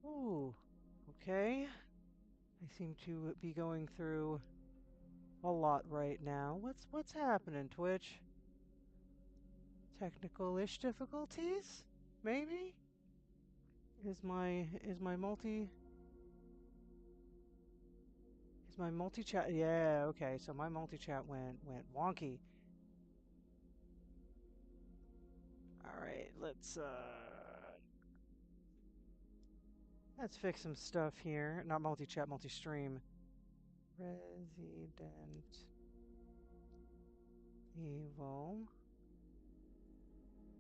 Ooh, okay. I seem to be going through a lot right now. What's happening, Twitch? Technical-ish difficulties? Maybe? Is my multi-chat? Yeah, okay. So my multi-chat went wonky. All right, let's fix some stuff here. Not multi-chat, multi-stream. Resident Evil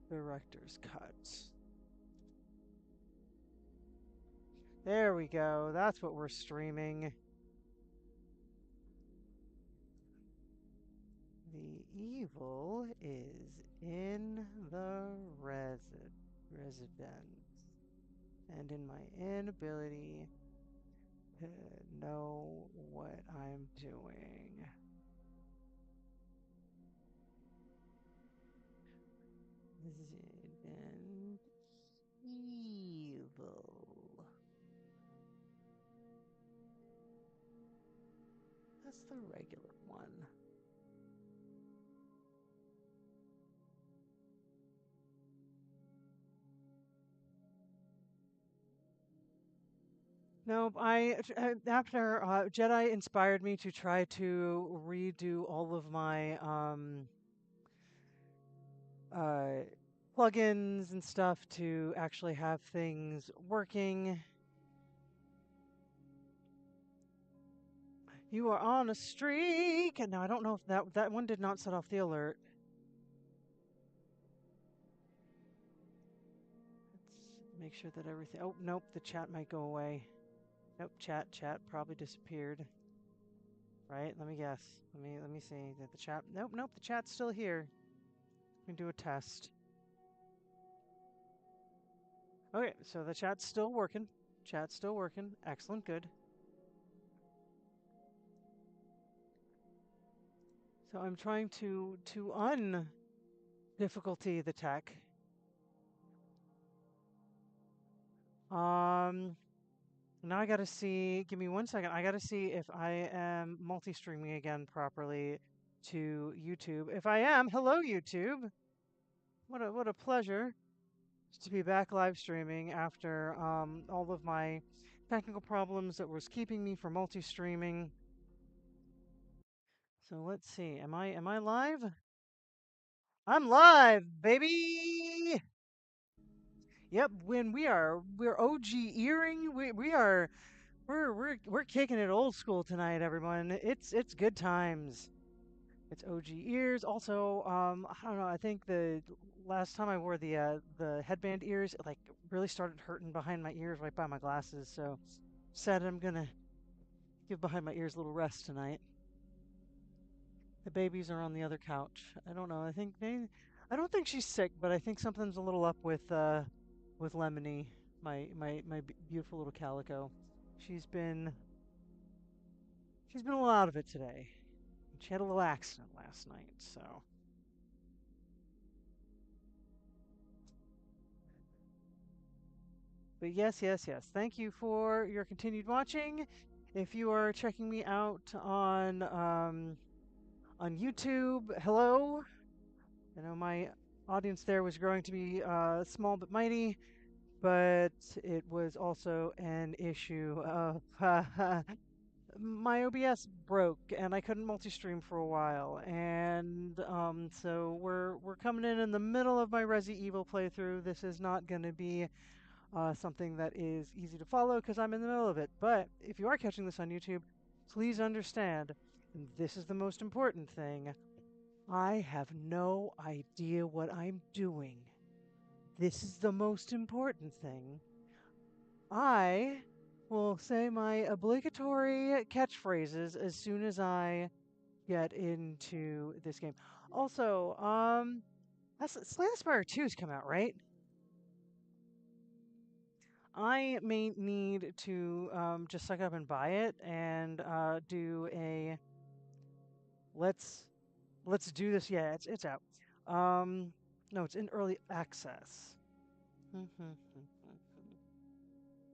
Director's Cut. There we go. That's what we're streaming. The evil is in the residence, and in my inability to know what I'm doing. Resident Evil. That's the regular one. Nope, after Jedi inspired me to try to redo all of my uh plugins and stuff to actually have things working. You are on a streak. And now I don't know if that one did not set off the alert. Let's make sure that everything. Oh nope, the chat might go away. Nope, chat probably disappeared. Right? Let me guess. Let me see. That the chat. Nope, the chat's still here. Let me do a test. Okay, so the chat's still working. Chat's still working. Excellent, good. So I'm trying to difficulty the tech. Now I gotta see. Give me 1 second. I gotta see if I am multi-streaming again properly to YouTube. If I am, hello YouTube. What a pleasure to be back live streaming after all of my technical problems that was keeping me from multi-streaming. So let's see. Am I live? I'm live, baby. Yep. When we're OG earring. We're kicking it old school tonight, everyone. It's good times. It's OG ears. Also, I don't know. I think the last time I wore the headband ears, it like really started hurting behind my ears, right by my glasses. So said I'm gonna give behind my ears a little rest tonight. The babies are on the other couch. I don't know. I don't think she's sick, but I think something's a little up with Lemony, my beautiful little calico. She's been she's been a little out of it today. She had a little accident last night, so. But yes. Thank you for your continued watching. If you are checking me out on YouTube, hello. I know my audience there was growing to be small but mighty, but it was also an issue of my OBS broke and I couldn't multi-stream for a while, and so we're coming in the middle of my Resi Evil playthrough. This is not going to be something that is easy to follow because I'm in the middle of it. But if you are catching this on YouTube, please understand, and this is the most important thing, I have no idea what I'm doing. This is the most important thing. I will say my obligatory catchphrases as soon as I get into this game. Also, Slay the Spire 2's come out, right? I may need to just suck up and buy it and do a let's do this. Yeah, it's out. No, it's in early access.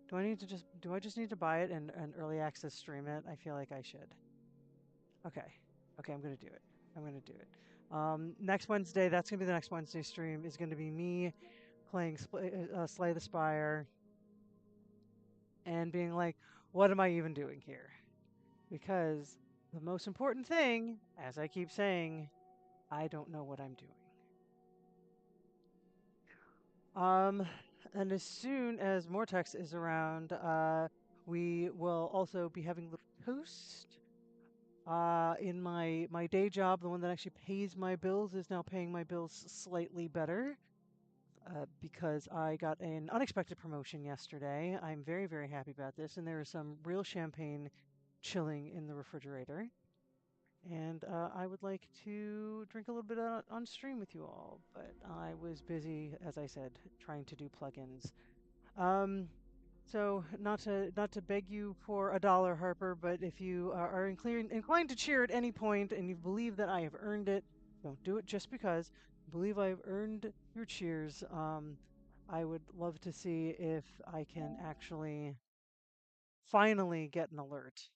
do I just need to buy it and early access stream it? I feel like I should. Okay. Okay, I'm gonna do it. I'm gonna do it. Next Wednesday, that's gonna be the next Wednesday stream, is gonna be me playing Slay the Spire and being like, what am I even doing here? Because the most important thing, as I keep saying, I don't know what I'm doing. Um, and as soon as Mortex is around, we will also be having little toast. In my day job, the one that actually pays my bills is now paying my bills slightly better. Because I got an unexpected promotion yesterday. I'm very, very happy about this, and there is some real champagne chilling in the refrigerator. And I would like to drink a little bit on stream with you all, but I was busy, as I said, trying to do plugins. Um, so not to beg you for $1, Harper, but if you are inclined to cheer at any point and you believe that I have earned it, don't do it just because. Believe I have earned your cheers. I would love to see if I can actually finally get an alert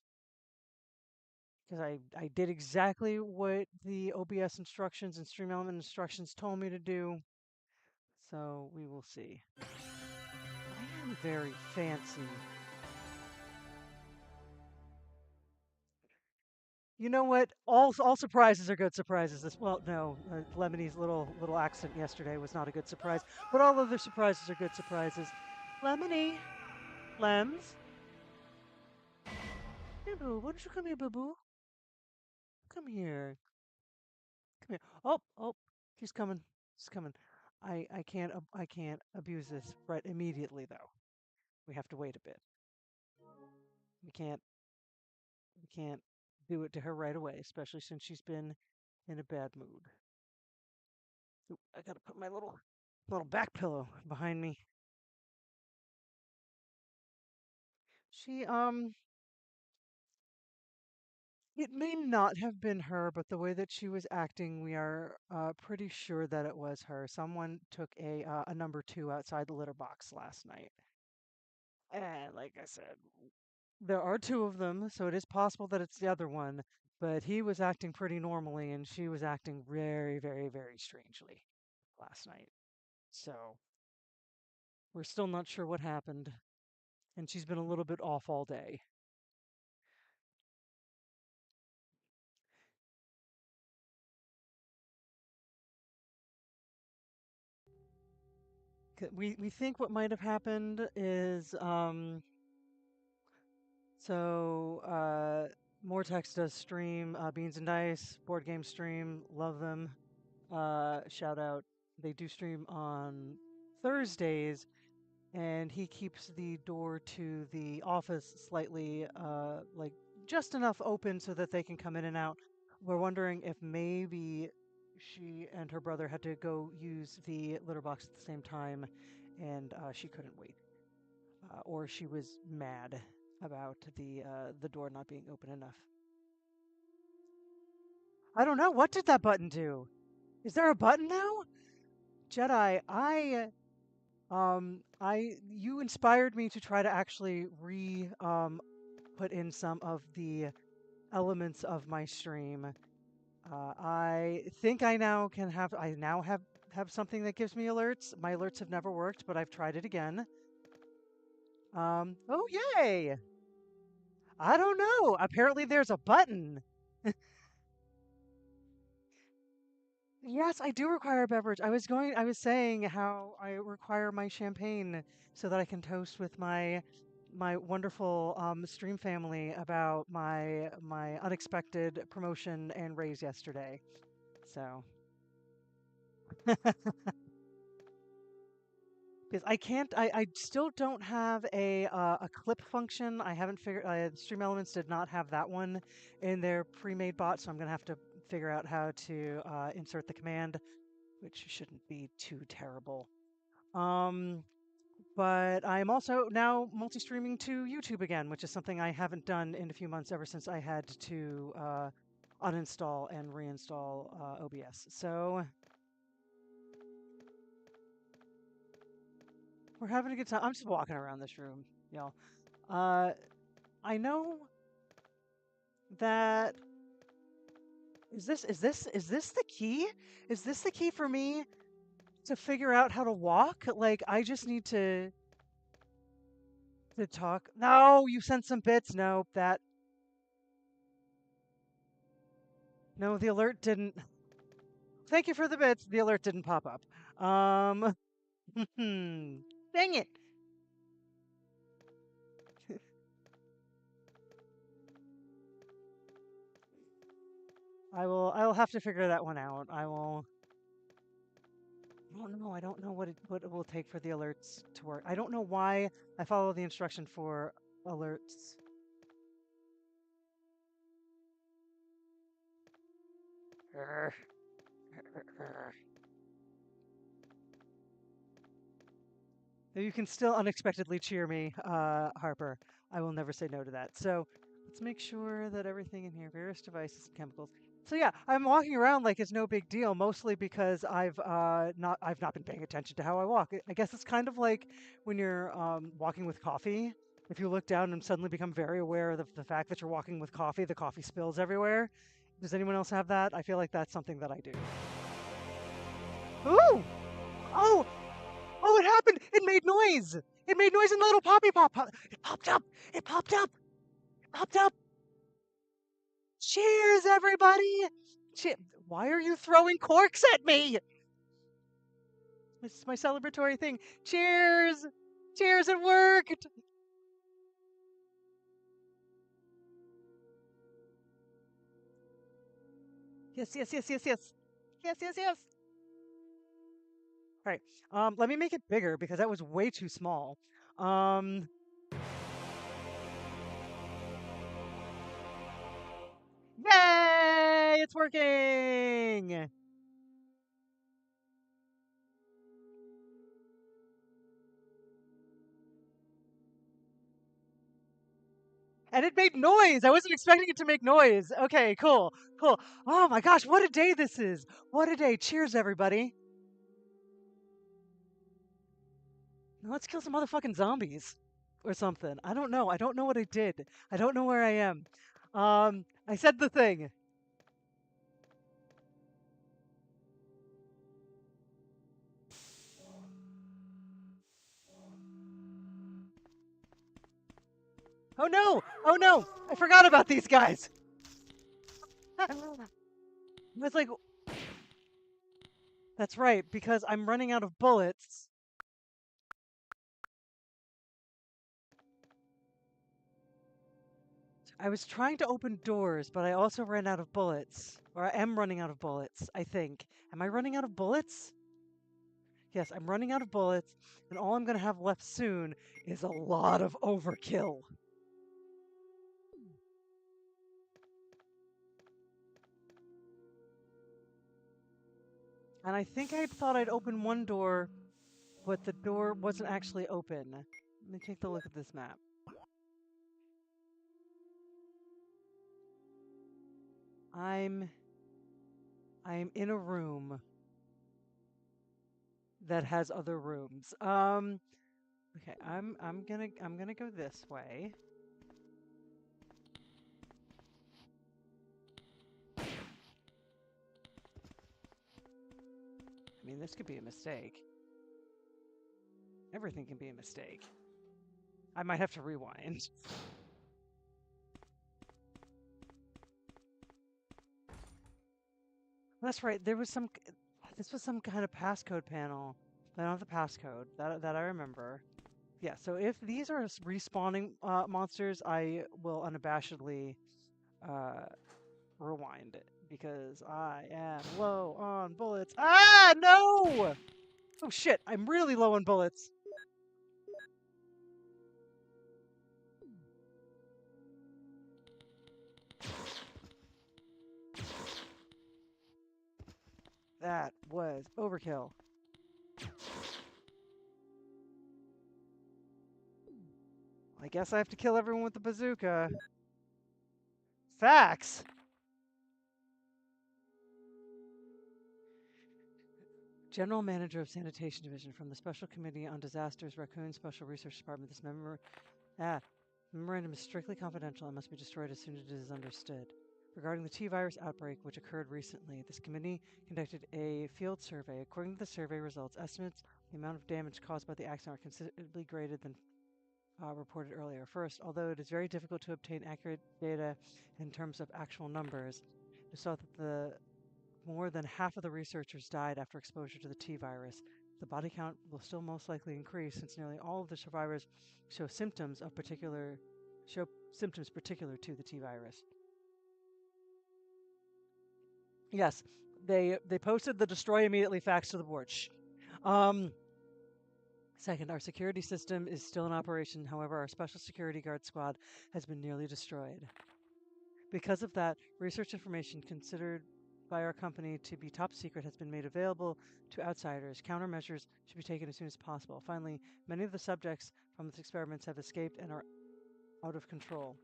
because I did exactly what the OBS instructions and Stream Element instructions told me to do. So we will see. I am very fancy. You know what? All surprises are good surprises. Well, no, Lemoney's little accent yesterday was not a good surprise, but all other surprises are good surprises. Lemony, Lems, hey boo, why don't you come here, boo boo? Come here, come here. Oh, she's coming. She's coming. I can't abuse this right immediately though. We have to wait a bit. We can't do it to her right away, especially since she's been in a bad mood. Ooh, I gotta put my little back pillow behind me. She it may not have been her, but the way that she was acting, we are pretty sure that it was her. Someone took a number two outside the litter box last night. And like I said, there are two of them, so it is possible that it's the other one, but he was acting pretty normally and she was acting very, very, very strangely last night. So we're still not sure what happened, and she's been a little bit off all day. We think what might have happened is Mortex does stream Beans and Dice board game stream, love them. Shout out, they do stream on Thursdays, and he keeps the door to the office slightly like just enough open so that they can come in and out. We're wondering if maybe she and her brother had to go use the litter box at the same time, and she couldn't wait, or she was mad about the door not being open enough. I don't know. What did that button do? Is there a button now? Jedi, you inspired me to try to actually put in some of the elements of my stream. I think I now have something that gives me alerts. My alerts have never worked, but I've tried it again. Oh yay! I don't know. Apparently there's a button. Yes, I do require a beverage. I was saying how I require my champagne so that I can toast with my wonderful stream family about my unexpected promotion and raise yesterday. So, because I still don't have a clip function. I haven't figured. Stream Elements did not have that one in their pre-made bot, so I'm gonna have to figure out how to insert the command, which shouldn't be too terrible. Um, but I'm also now multi-streaming to YouTube again, which is something I haven't done in a few months ever since I had to uninstall and reinstall OBS. So we're having a good time. I'm just walking around this room, y'all. I know that is this the key? Is this the key for me to figure out how to walk? Like I just need to talk. No, you sent some bits. Nope, that no, the alert didn't. Thank you for the bits. The alert didn't pop up. Dang it. I will have to figure that one out. I will. I don't know. I don't know what it will take for the alerts to work. I don't know why I follow the instruction for alerts. Urgh. You can still unexpectedly cheer me, Harper. I will never say no to that. So let's make sure that everything in here, various devices and chemicals. So yeah, I'm walking around like it's no big deal, mostly because I've not been paying attention to how I walk. I guess it's kind of like when you're walking with coffee. If you look down and suddenly become very aware of the fact that you're walking with coffee, the coffee spills everywhere. Does anyone else have that? I feel like that's something that I do. Ooh! Oh! Oh, it happened! It made noise! It made noise and the little poppy it popped up! It popped up! It popped up! Cheers, everybody! Why are you throwing corks at me? This is my celebratory thing. Cheers! Cheers, it worked! Yes, yes, yes, yes, yes. Yes, yes, yes. All right. Let me make it bigger because that was way too small. Yay! It's working! And it made noise. I wasn't expecting it to make noise. Okay, cool, cool. Oh my gosh, what a day this is. What a day. Cheers, everybody. Now let's kill some motherfucking zombies or something. I don't know. I don't know what I did. I don't know where I am. I said the thing. Oh no! Oh no! I forgot about these guys. I was like, that's right, because I'm running out of bullets. I was trying to open doors, but I also ran out of bullets. Or I am running out of bullets, I think. Am I running out of bullets? Yes, I'm running out of bullets, and all I'm going to have left soon is a lot of overkill. And I think I thought I'd open one door, but the door wasn't actually open. Let me take a look at this map. I'm in a room that has other rooms. Okay, I'm gonna go this way. I mean, this could be a mistake. Everything can be a mistake. I might have to rewind. That's right. This was some kind of passcode panel. I don't have the passcode. That I remember. Yeah. So if these are respawning monsters, I will unabashedly uh, rewind it because I am low on bullets. Ah, no! Oh shit! I'm really low on bullets. That was overkill. I guess I have to kill everyone with the bazooka. Facts! General Manager of Sanitation Division from the Special Committee on Disasters, Raccoon Special Research Department. This member Ah, memorandum is strictly confidential and must be destroyed as soon as it is understood. Regarding the T-virus outbreak, which occurred recently, this committee conducted a field survey. According to the survey results, estimates the amount of damage caused by the accident are considerably greater than reported earlier. First, although it is very difficult to obtain accurate data in terms of actual numbers, it saw that more than half of the researchers died after exposure to the T virus. The body count will still most likely increase since nearly all of the survivors show symptoms particular to the T virus. Yes, they posted the destroy immediately facts to the board. Shh. Second, our security system is still in operation. However, our special security guard squad has been nearly destroyed. Because of that, research information considered by our company to be top secret has been made available to outsiders. Countermeasures should be taken as soon as possible. Finally, many of the subjects from the experiments have escaped and are out of control.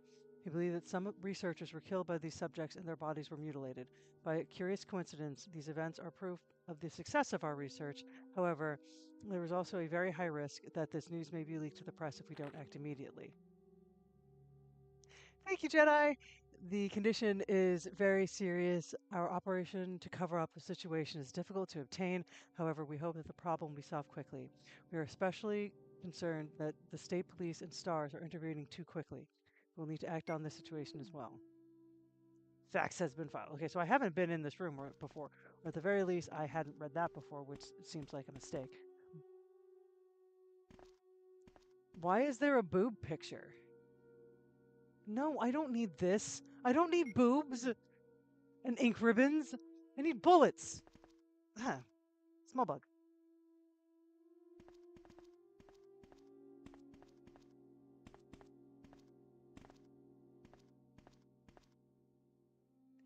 We believe that some researchers were killed by these subjects and their bodies were mutilated. By a curious coincidence, these events are proof of the success of our research. However, there is also a very high risk that this news may be leaked to the press if we don't act immediately. Thank you, Jedi. The condition is very serious. Our operation to cover up the situation is difficult to obtain. However, we hope that the problem will be solved quickly. We are especially concerned that the state police and STARS are intervening too quickly. We'll need to act on this situation as well. Fax has been filed. Okay, so I haven't been in this room before, or at the very least, I hadn't read that before, which seems like a mistake. Why is there a boob picture? No, I don't need this. I don't need boobs and ink ribbons. I need bullets. Ah, small bug.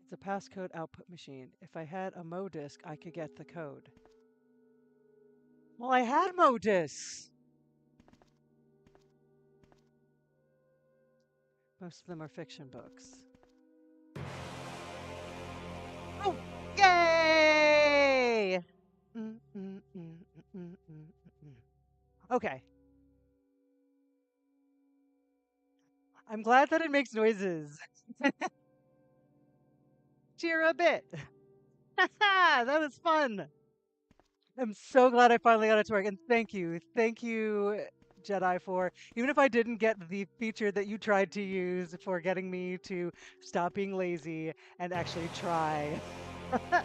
It's a passcode output machine. If I had a MODISC, I could get the code. Well, I had MODISCs. Most of them are fiction books. Oh, yay! Okay. I'm glad that it makes noises. Cheer a bit. That was fun. I'm so glad I finally got it to work. And thank you. Thank you, Jedi, for even if I didn't get the feature that you tried to use for getting me to stop being lazy and actually try. I'll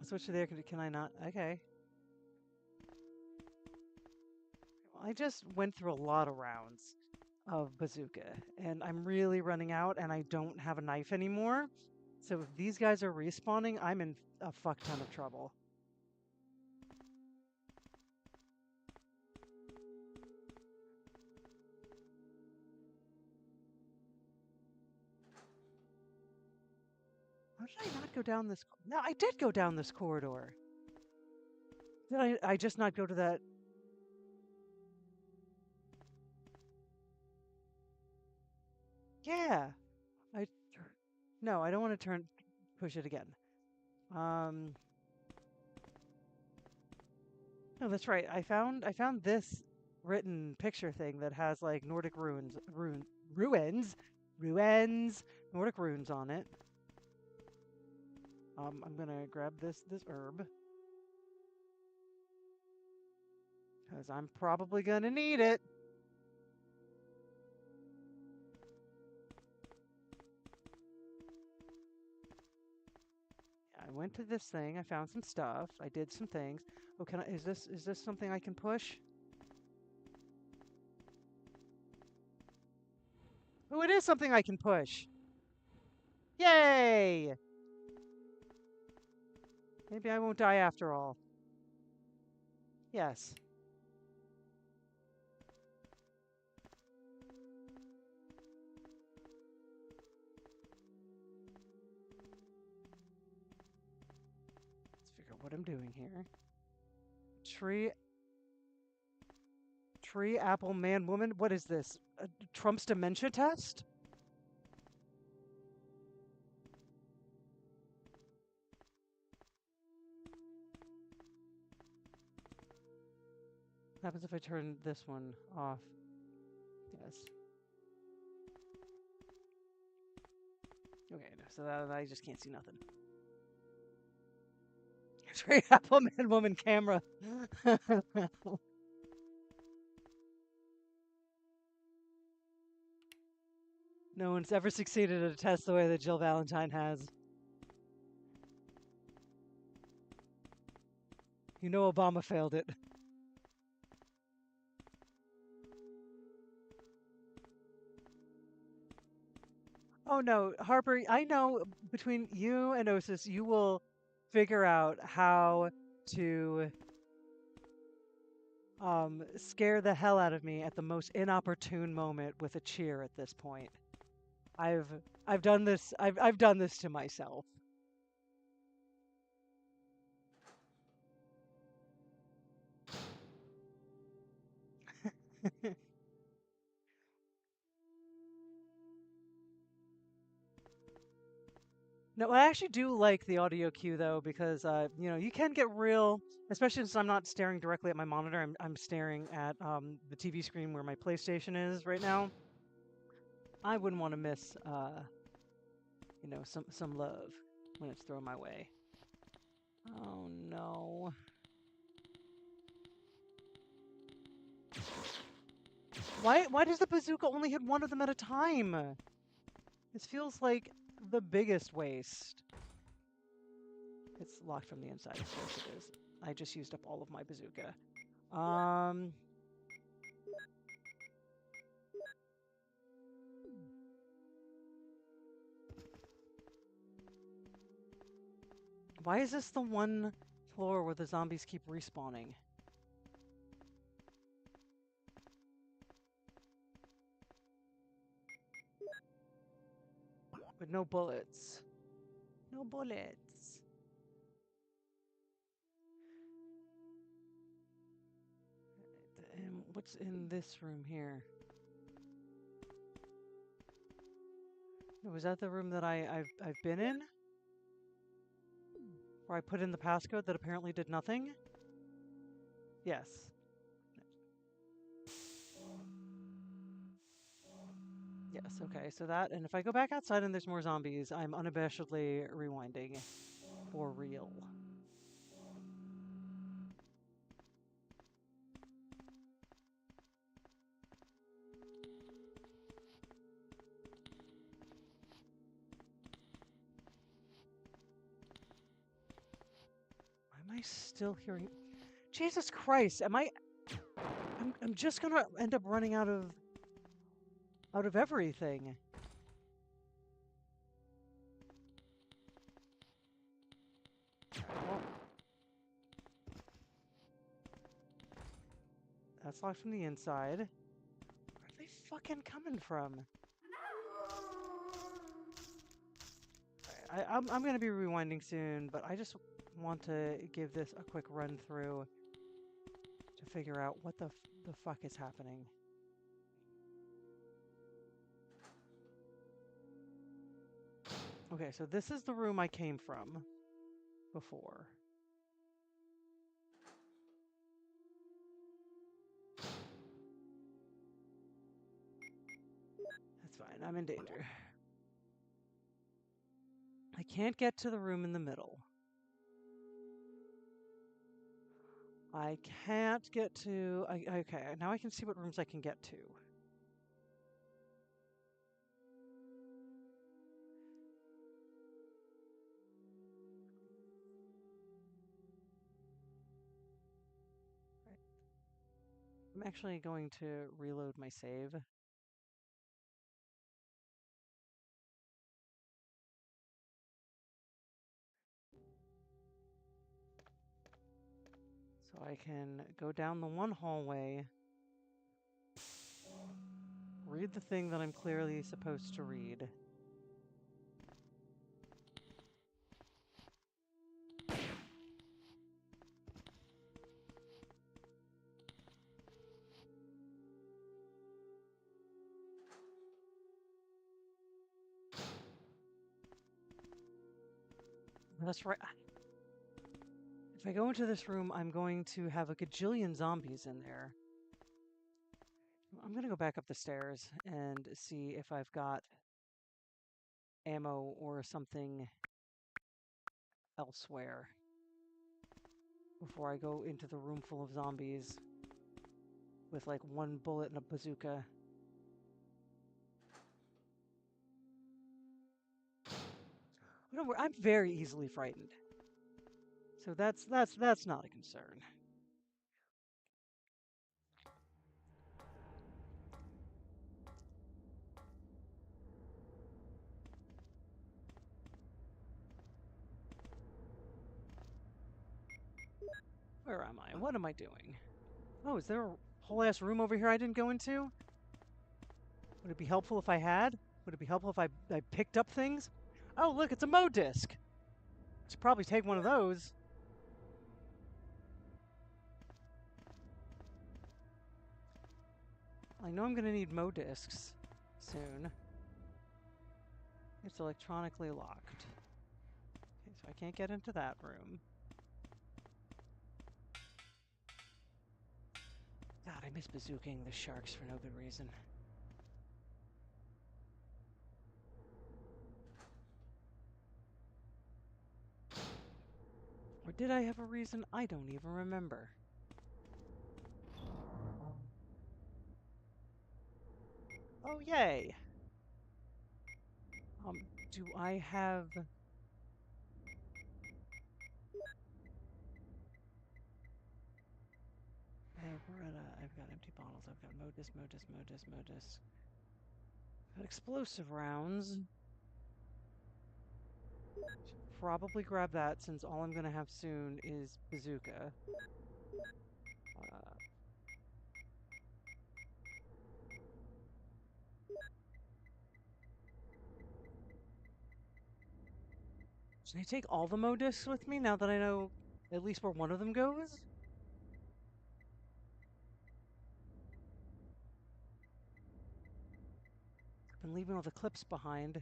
switch to there. Can I not? Okay. Well, I just went through a lot of rounds of bazooka, and I'm really running out, and I don't have a knife anymore. So if these guys are respawning, I'm in a fuck ton of trouble. How did I not go down this? No, I did go down this corridor. Did I just not go to that? Yeah. I no, I don't want to push it again. No, that's right. I found this written picture thing that has like Nordic ruins, Nordic runes on it. I'm gonna grab this herb because I'm probably gonna need it. I went to this thing. I found some stuff. I did some things. Oh, is this something I can push? Oh, it is something I can push. Yay! Maybe I won't die after all. Yes. Let's figure out what I'm doing here. Tree, apple, man, woman. What is this? Trump's dementia test? happens if I turn this one off? Yes. Okay, so that I just can't see nothing. It's very Apple Man Woman camera. No one's ever succeeded at a test the way that Jill Valentine has. You know Obama failed it. Oh no, Harper, I know between you and Osis, you will figure out how to scare the hell out of me at the most inopportune moment with a cheer at this point. I've done this I've done this to myself. No, I actually do like the audio cue though, because you know, you can get real, especially since I'm not staring directly at my monitor. I'm staring at the TV screen where my PlayStation is right now. I wouldn't want to miss you know, some love when it's thrown my way. Oh no. Why does the bazooka only hit one of them at a time? This feels like the biggest waste. It's locked from the inside. Of course it is. I just used up all of my bazooka. Why is this the one floor where the zombies keep respawning? With no bullets. No bullets. And what's in this room here? Was that the room that I've been in? Where I put in the passcode that apparently did nothing? Yes. Yes, okay, so that, and if I go back outside and there's more zombies, I'm unabashedly rewinding. For real. Why am I still hearing... Jesus Christ, am I... I'm just gonna end up running out of everything. Well, that's locked from the inside. Where are they fucking coming from? I'm gonna be rewinding soon, but I just want to give this a quick run through to figure out what the fuck is happening. Okay, so this is the room I came from before. That's fine, I'm in danger. I can't get to the room in the middle. I can't get to... okay, now I can see what rooms I can get to. Right. I'm actually going to reload my save. So I can go down the one hallway, read the thing that I'm clearly supposed to read. That's right. If I go into this room, I'm going to have a gajillion zombies in there. I'm going to go back up the stairs and see if I've got ammo or something elsewhere before I go into the room full of zombies with like one bullet and a bazooka. I'm very easily frightened, so that's not a concern. Where am I? What am I doing? Oh, is there a whole ass room over here I didn't go into? Would it be helpful if I had? Would it be helpful if I picked up things? Oh, look, it's a Mo disc. Should probably take one of those. I know I'm going to need Mo discs soon. It's electronically locked. Okay, so I can't get into that room. God, I miss bazooking the sharks for no good reason. Or did I have a reason? I don't even remember. Oh, yay! Do I have... I've got empty bottles, I've got Modus. Got explosive rounds. Should probably grab that since all I'm gonna have soon is bazooka. Should I take all the Modus with me now that I know at least where one of them goes? I've been leaving all the clips behind.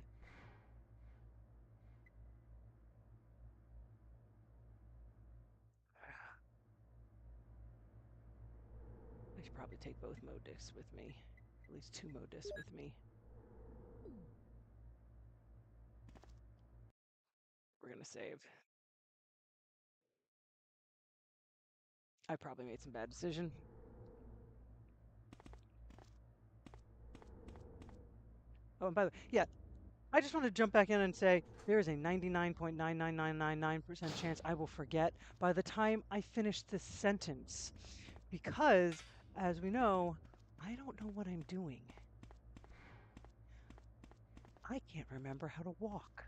I should probably take both Modus with me. At least 2 Modus with me. We're gonna save. I probably made some bad decision. Oh, and by the way, yeah, I just want to jump back in and say there is a 99.99999% chance I will forget by the time I finish this sentence. Because, as we know, I don't know what I'm doing. I can't remember how to walk.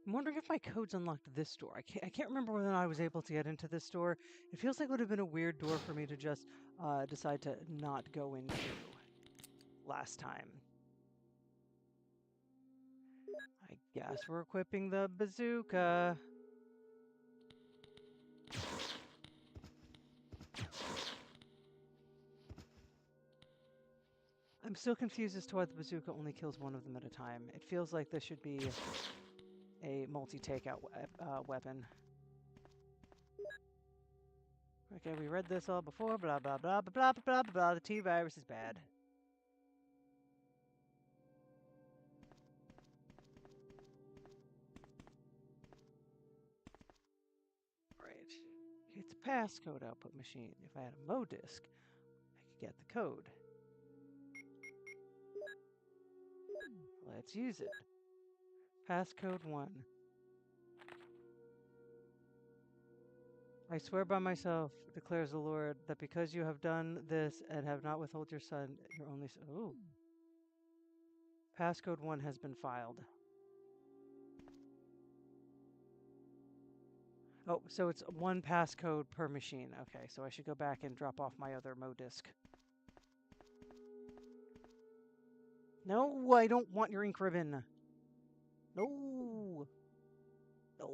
I'm wondering if my code's unlocked this door. I can't remember whether or not I was able to get into this door. It feels like it would have been a weird door for me to just decide to not go into last time. I guess we're equipping the bazooka. I'm still confused as to why the bazooka only kills one of them at a time. It feels like this should be a multi-takeout weapon. Okay, we read this all before. Blah, blah, blah, blah, blah, blah, blah, blah. The T-virus is bad. Right. It's a passcode output machine. If I had a Mo disc, I could get the code. Let's use it. Passcode 1. I swear by myself, declares the Lord, that because you have done this and have not withheld your son, your only son. Ooh. Passcode 1 has been filed. Oh, so it's 1 passcode per machine. Okay, so I should go back and drop off my other Mo disc. No, I don't want your ink ribbon. No. No.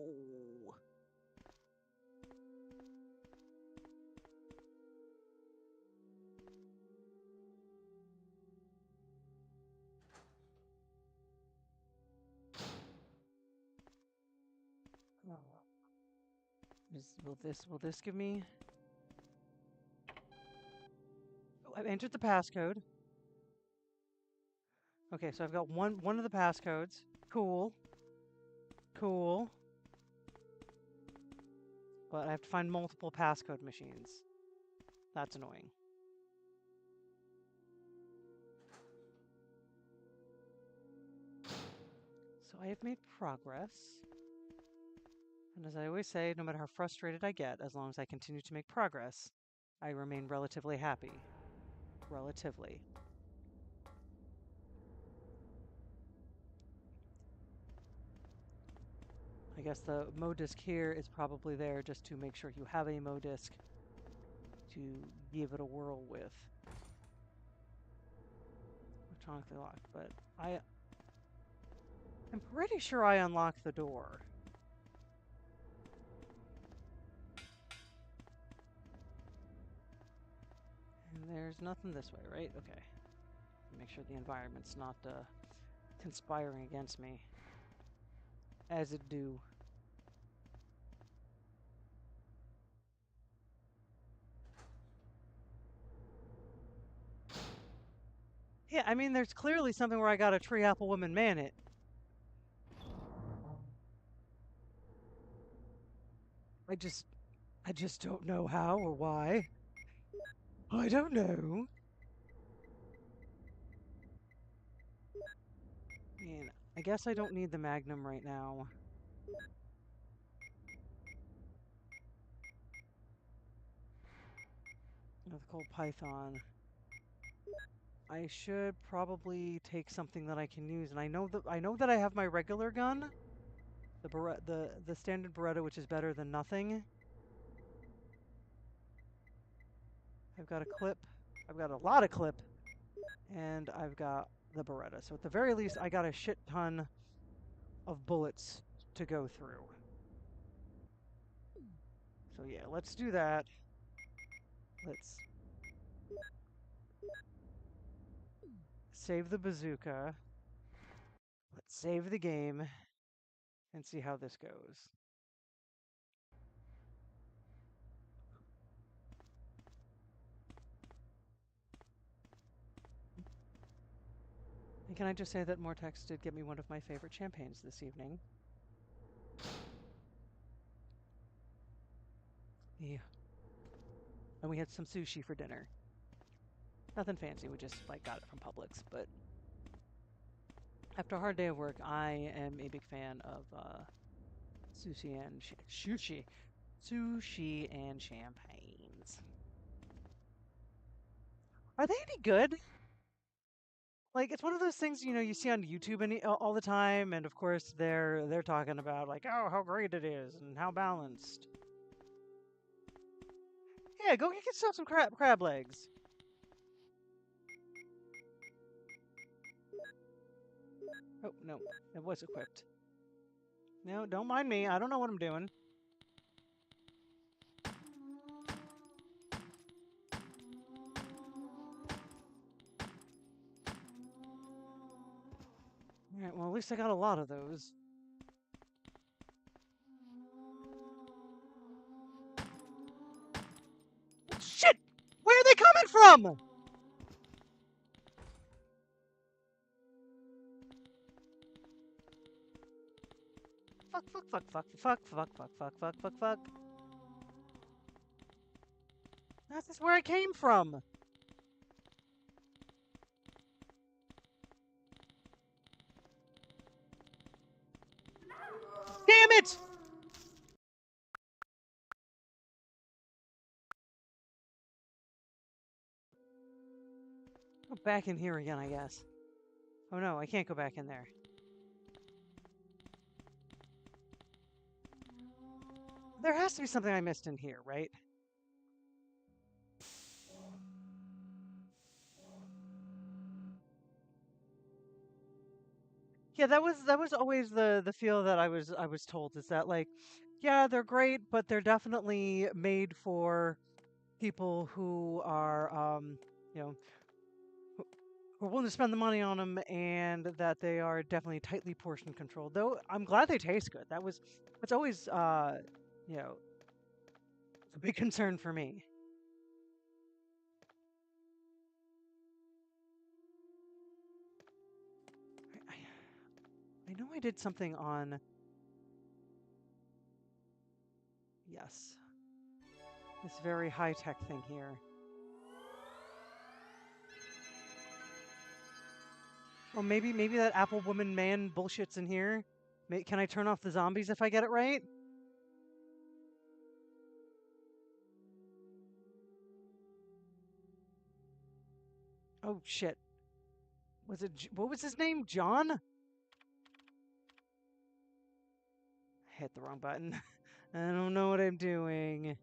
Will this give me? Oh, I've entered the passcode. Okay, so I've got one of the passcodes. Cool. Cool. But I have to find multiple passcode machines. That's annoying. So I have made progress. And as I always say, no matter how frustrated I get, as long as I continue to make progress, I remain relatively happy. Relatively. I guess the Modisc here is probably there just to make sure you have a Modisc to give it a whirl with. Electronically locked, but I'm pretty sure I unlocked the door. And there's nothing this way, right? Okay. Make sure the environment's not conspiring against me. As it do. Yeah, I mean, there's clearly something where I got a tree apple woman man it. I just don't know how or why. I don't know. Man, I guess I don't need the Magnum right now. The Cold Python. I should probably take something that I can use, and I know that I have my regular gun, the standard Beretta, which is better than nothing. I've got a clip. I've got a lot of clip, and I've got the Beretta. So at the very least, I got a shit ton of bullets to go through. So yeah, let's do that. Let's save the bazooka. Let's save the game and see how this goes. And can I just say that Mortex did get me one of my favorite champagnes this evening? Yeah. And we had some sushi for dinner. Nothing fancy, we just got it from Publix, but after a hard day of work, I am a big fan of sushi and champagnes. Are they any good? Like, it's one of those things, you see on YouTube all the time, and of course they're talking about like, oh, how great it is and how balanced. Yeah, go get yourself some crab legs. Oh no, it was equipped. No, don't mind me. I don't know what I'm doing. All right, well, at least I got a lot of those. Shit! Where are they coming from? Fuck. That's just where I came from. Damn it! Go back in here again, I guess. Oh no, I can't go back in there. There has to be something I missed in here, right? Yeah, that was always the feel that I was told is that like, yeah, they're great, but they're definitely made for people who are you know who are willing to spend the money on them, and that they are definitely tightly portion controlled. Though I'm glad they taste good. That's always you know a big concern for me. I, I know I did something on yes this very high tech thing here. Well, maybe that Apple woman man bullshit's in here. Can I turn off the zombies if I get it right? Oh shit. What was his name? John? I hit the wrong button. I don't know what I'm doing.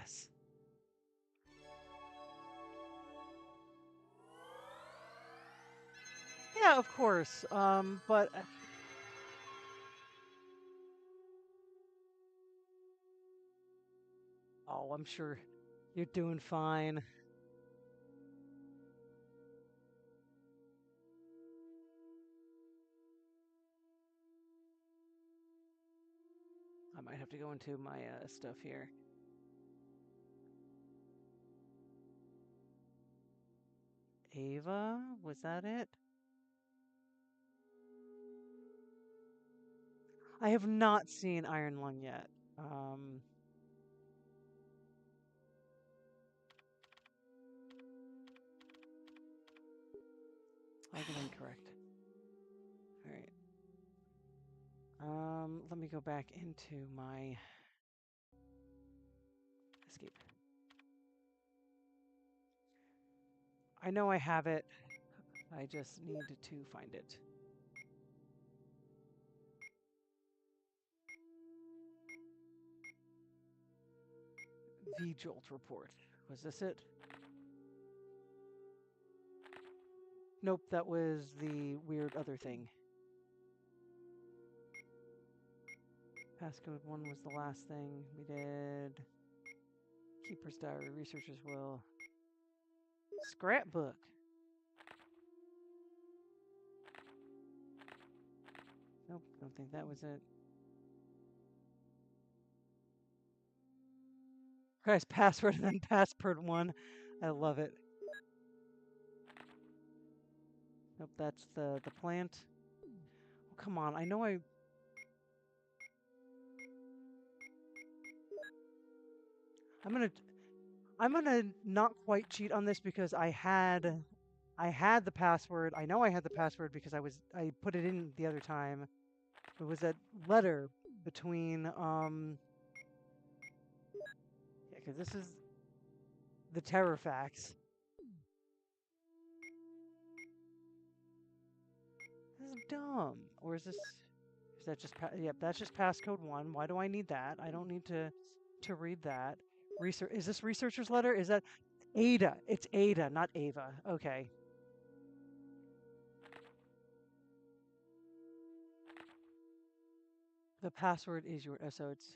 Yes. Yeah, of course. But oh, I'm sure you're doing fine. I might have to go into my stuff here. Ava, was that it? I have not seen Iron Lung yet. Um, I'll get incorrect. All right. Let me go back into my escape. I know I have it. I just need to find it. V-Jolt report. Was this it? Nope, that was the weird other thing. Passcode 1 was the last thing we did. Keeper's Diary, Researcher's Will. Scrapbook. Nope, don't think that was it. Christ, password and then password 1. I love it. Nope, that's the plant. Oh, come on, I know I'm gonna not quite cheat on this because I had the password. I know I had the password because I put it in the other time. It was that letter between yeah, because this is the Terrorfax. This is dumb. Or is that just yep, that's just passcode 1. Why do I need that? I don't need to read that. Research is this researcher's letter? Is that Ada? It's Ada, not Ava. Okay. The password is your so it's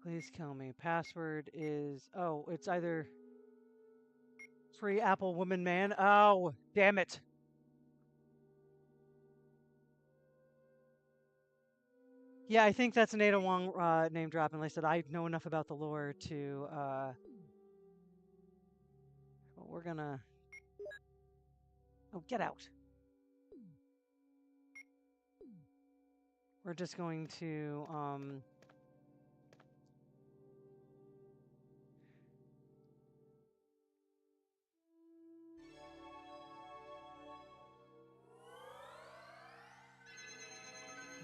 please kill me. Password is oh, it's either free Apple woman man. Oh, damn it. Yeah, I think that's an Ada Wong name drop, and like I said, I know enough about the lore to well, we're gonna oh, get out. We're just going to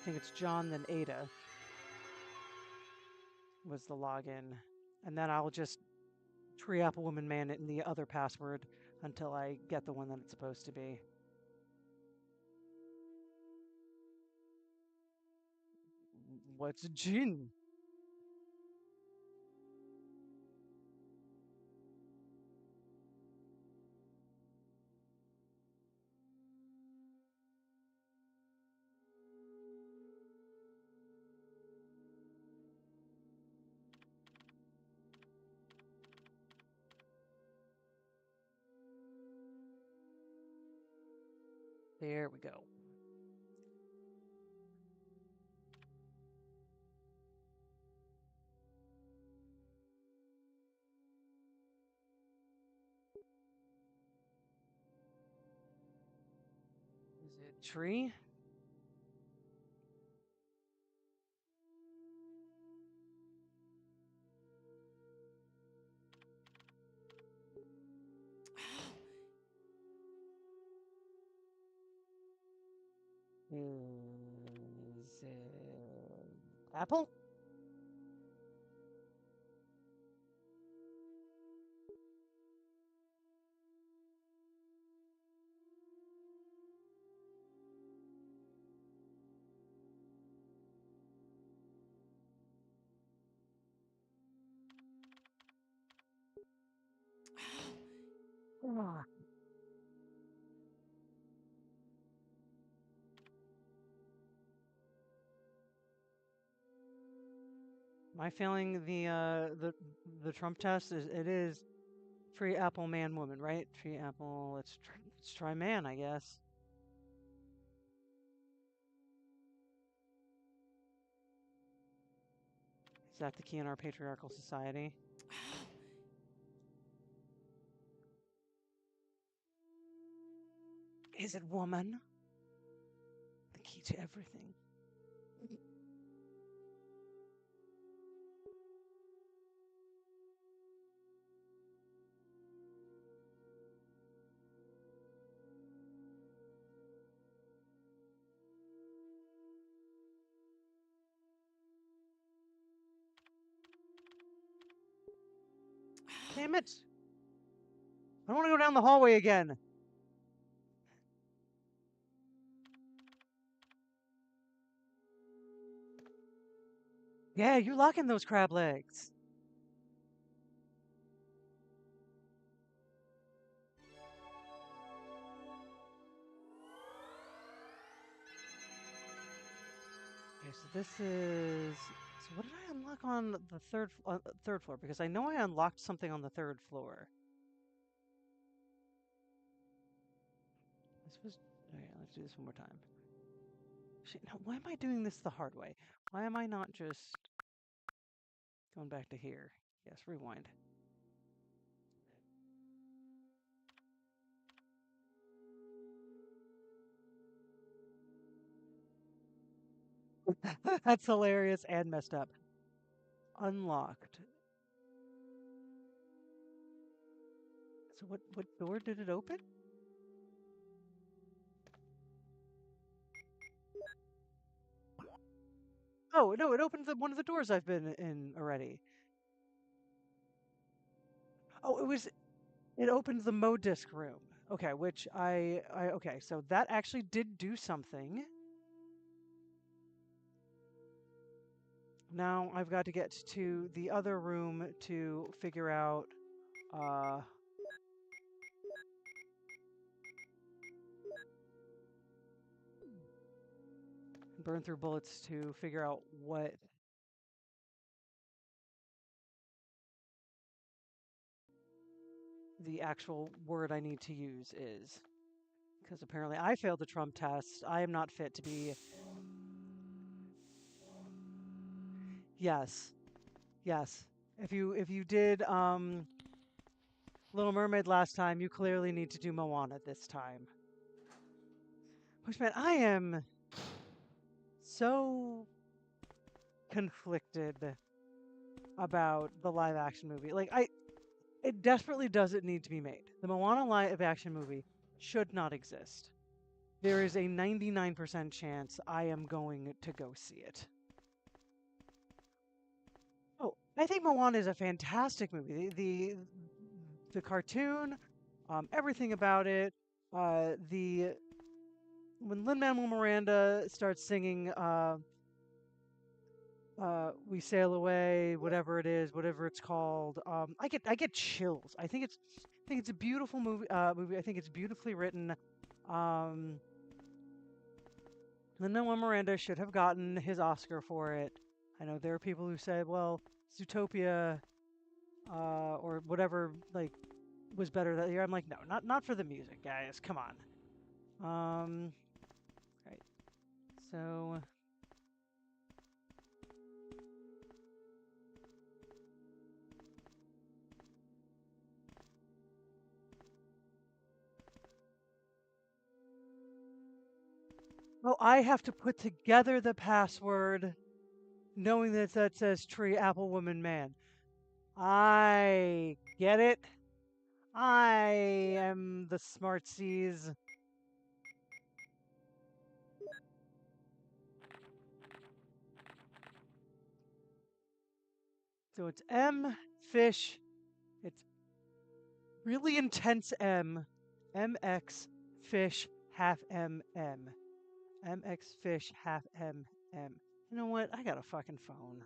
I think it's John then Ada was the login. And then I'll just tree Apple Woman Man it in the other password until I get the one that it's supposed to be. What's Jin? There we go. Is it tree? Is it apple? Ah. Am I failing the Trump test? It is tree, apple, man, woman, right? Tree, apple. Let's try man, I guess. Is that the key in our patriarchal society? Is it woman? The key to everything. Damn it! I don't want to go down the hallway again. Yeah, you're locking those crab legs. Okay, so this is. So what did I unlock on the third floor? Because I know I unlocked something on the third floor. This was. Okay, let's do this one more time. Shit, now why am I doing this the hard way? Why am I not just going back to here? Yes, rewind. That's hilarious and messed up. Unlocked. So what door did it open? Oh no, it opened one of the doors I've been in already. Oh, it opened the Modisk room. Okay, which okay, so that actually did do something. Now I've got to get to the other room to figure out burn through bullets to figure out what the actual word I need to use is. Because apparently I failed the Trump test. I am not fit to be. Yes. Yes. If you did Little Mermaid last time, you clearly need to do Moana this time. Which man, I am so conflicted about the live action movie. Like it desperately doesn't need to be made. The Moana live action movie should not exist. There is a 99% chance I am going to go see it. Oh, I think Moana is a fantastic movie. The cartoon, everything about it, the when Lin-Manuel Miranda starts singing "We Sail Away," whatever it is, whatever it's called, I get chills. I think it's a beautiful movie. I think it's beautifully written. Lin-Manuel Miranda should have gotten his Oscar for it. I know there are people who said, well, Zootopia or whatever like was better that year. I'm like, no, not for the music, guys. Come on. Right. So oh, I have to put together the password knowing that says tree, apple, woman, man. I get it. I am the smartsies. So it's M, fish. It's really intense M. MX, fish, half MM. MX, fish, half MM. You know what? I got a fucking phone.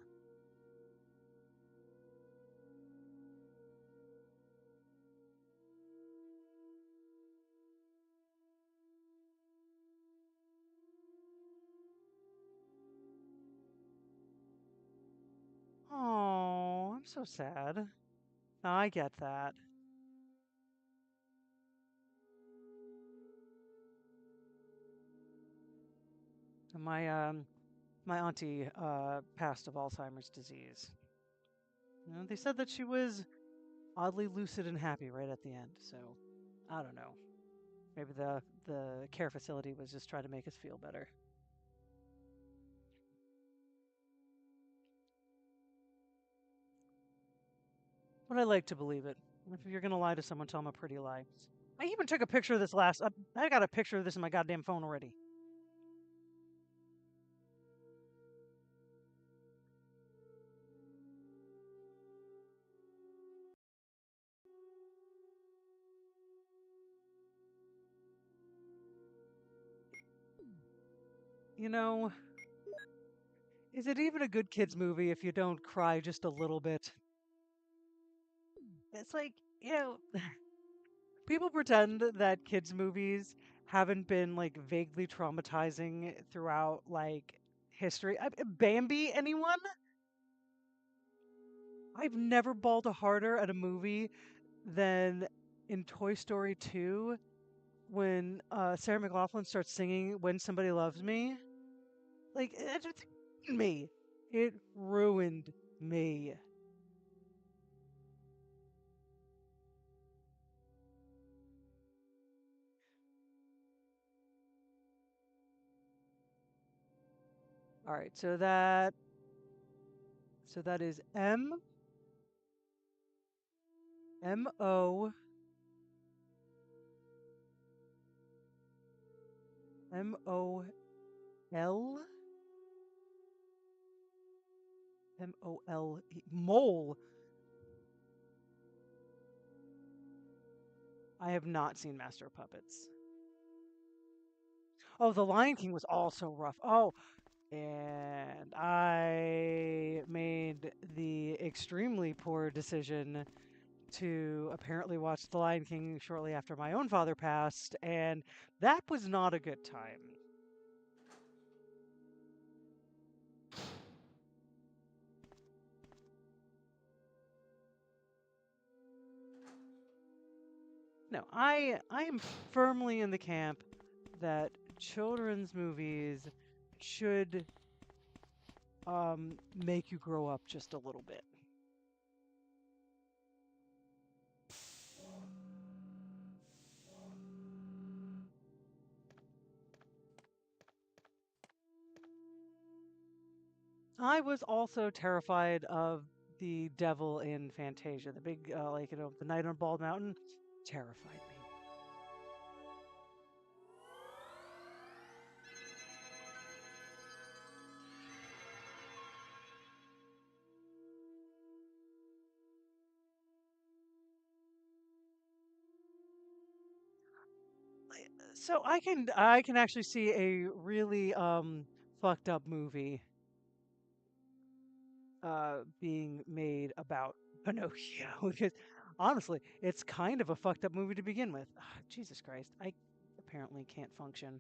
Oh, I'm so sad. No, I get that. My auntie passed of Alzheimer's disease. You know, they said that she was oddly lucid and happy right at the end. So, I don't know. Maybe the care facility was just trying to make us feel better. But I like to believe it. If you're gonna lie to someone, tell them a pretty lie. I even took a picture of this last. I got a picture of this in my goddamn phone already. You know, is it even a good kids movie if you don't cry just a little bit? It's like, you know, people pretend that kids movies haven't been like vaguely traumatizing throughout like history. Bambi, anyone? I've never bawled harder at a movie than in Toy Story 2 when Sarah McLachlan starts singing "When Somebody Loves Me." Like it ruined me. It ruined me. All right, so that is MOL mole. I have not seen Master of Puppets. Oh, The Lion King was also rough. Oh, and I made the extremely poor decision to apparently watch The Lion King shortly after my own father passed, and that was not a good time. No, I am firmly in the camp that children's movies should make you grow up just a little bit. I was also terrified of the devil in Fantasia, the big like the Night on Bald Mountain terrified me. So I can actually see a really fucked up movie being made about Pinocchio because honestly, it's kind of a fucked up movie to begin with. Ah, Jesus Christ, I apparently can't function.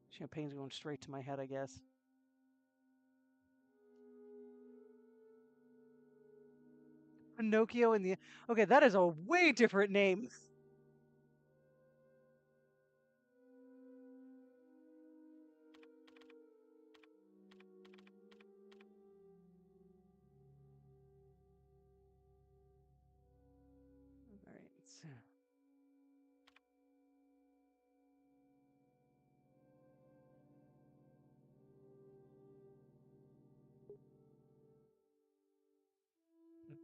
Champagne's going straight to my head, I guess. Pinocchio and the. Okay, that is a way different name. All right.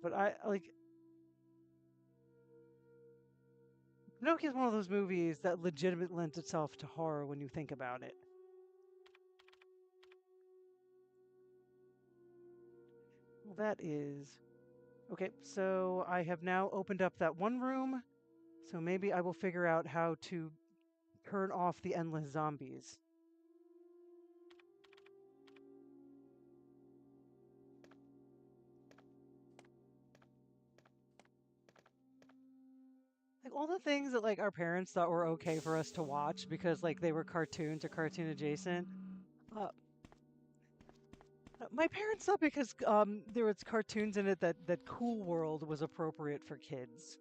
But I like Pinocchio is one of those movies that legitimately lends itself to horror when you think about it. Well, that is okay. So I have now opened up that one room. So maybe I will figure out how to turn off the endless zombies. Like all the things that like our parents thought were okay for us to watch because like they were cartoons or cartoon adjacent. Uh, my parents thought because there was cartoons in it that Cool World was appropriate for kids.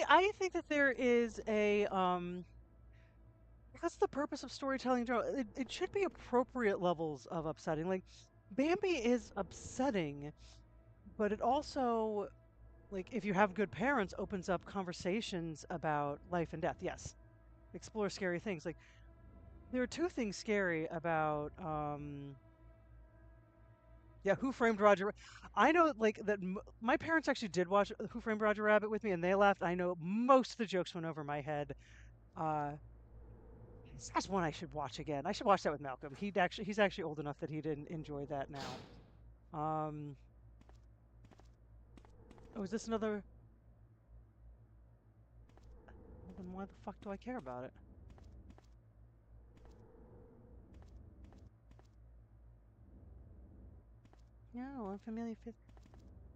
I think that there is a that's the purpose of storytelling in general. It should be appropriate levels of upsetting. Like Bambi is upsetting, but it also like if you have good parents opens up conversations about life and death. Yes. Explore scary things. Like there are two things scary about yeah, Who Framed Roger I know like that my parents actually did watch Who Framed Roger Rabbit with me and they laughed. I know most of the jokes went over my head. Uh that's one I should watch again. I should watch that with Malcolm. He's actually old enough that he didn't enjoy that now. Oh, is this another well, then why the fuck do I care about it? No, unfamiliar fifth.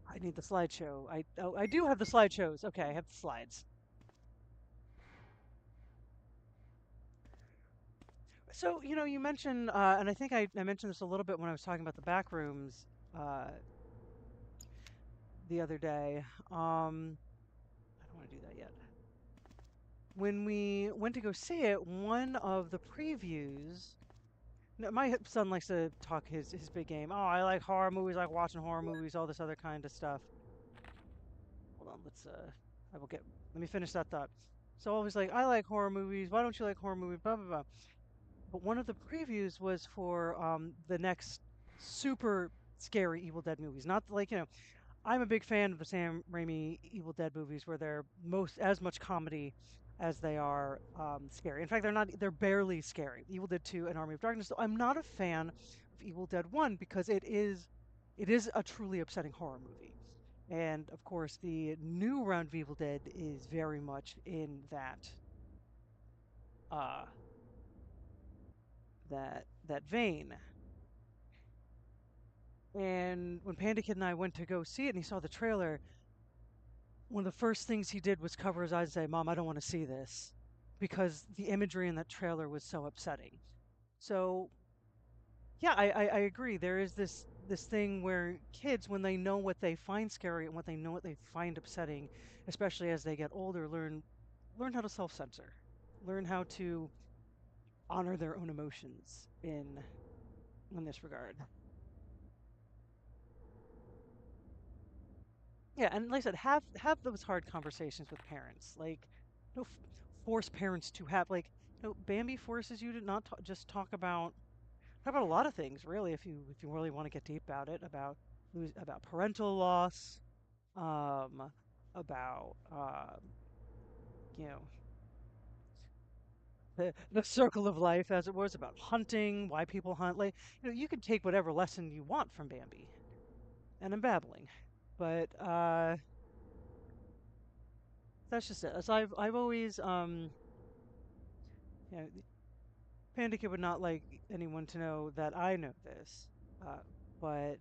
I need the slideshow. I do have the slideshows. Okay, I have the slides. So, you know, you mentioned, and I think I mentioned this a little bit when I was talking about the back rooms uh, the other day. I don't want to do that yet. When we went to go see it, one of the previews. No, my son likes to talk his big game. Oh, I like horror movies, I like watching horror movies, all this other kind of stuff. Hold on, I will get. Let me finish that thought. So always like, I like horror movies. Why don't you like horror movies? Blah blah blah. But one of the previews was for the next super scary Evil Dead movies. Not like, you know, I'm a big fan of the Sam Raimi Evil Dead movies where they're most as much comedy as they are scary. In fact, they're barely scary. Evil Dead 2 and Army of Darkness. So I'm not a fan of Evil Dead 1 because it is a truly upsetting horror movie. And of course, the new round of Evil Dead is very much in uh that vein. And when Panda Kid and I went to go see it and he saw the trailer, one of the first things he did was cover his eyes and say, Mom, I don't want to see this because the imagery in that trailer was so upsetting. So, yeah, I agree. There is this thing where kids, when they know what they find scary and what they know what they find upsetting, especially as they get older, learn how to self-censor, learn how to honor their own emotions in this regard. Yeah, and like I said, have those hard conversations with parents. Like, no, force parents to have like, Bambi forces you to not just talk about a lot of things, really. If you really want to get deep about it, about parental loss, um, about you know, the circle of life, as it was, about hunting, why people hunt. Like, you can take whatever lesson you want from Bambi, and I'm babbling, but that's just it. As I've always you know, Panda Kid would not like anyone to know that I know this, but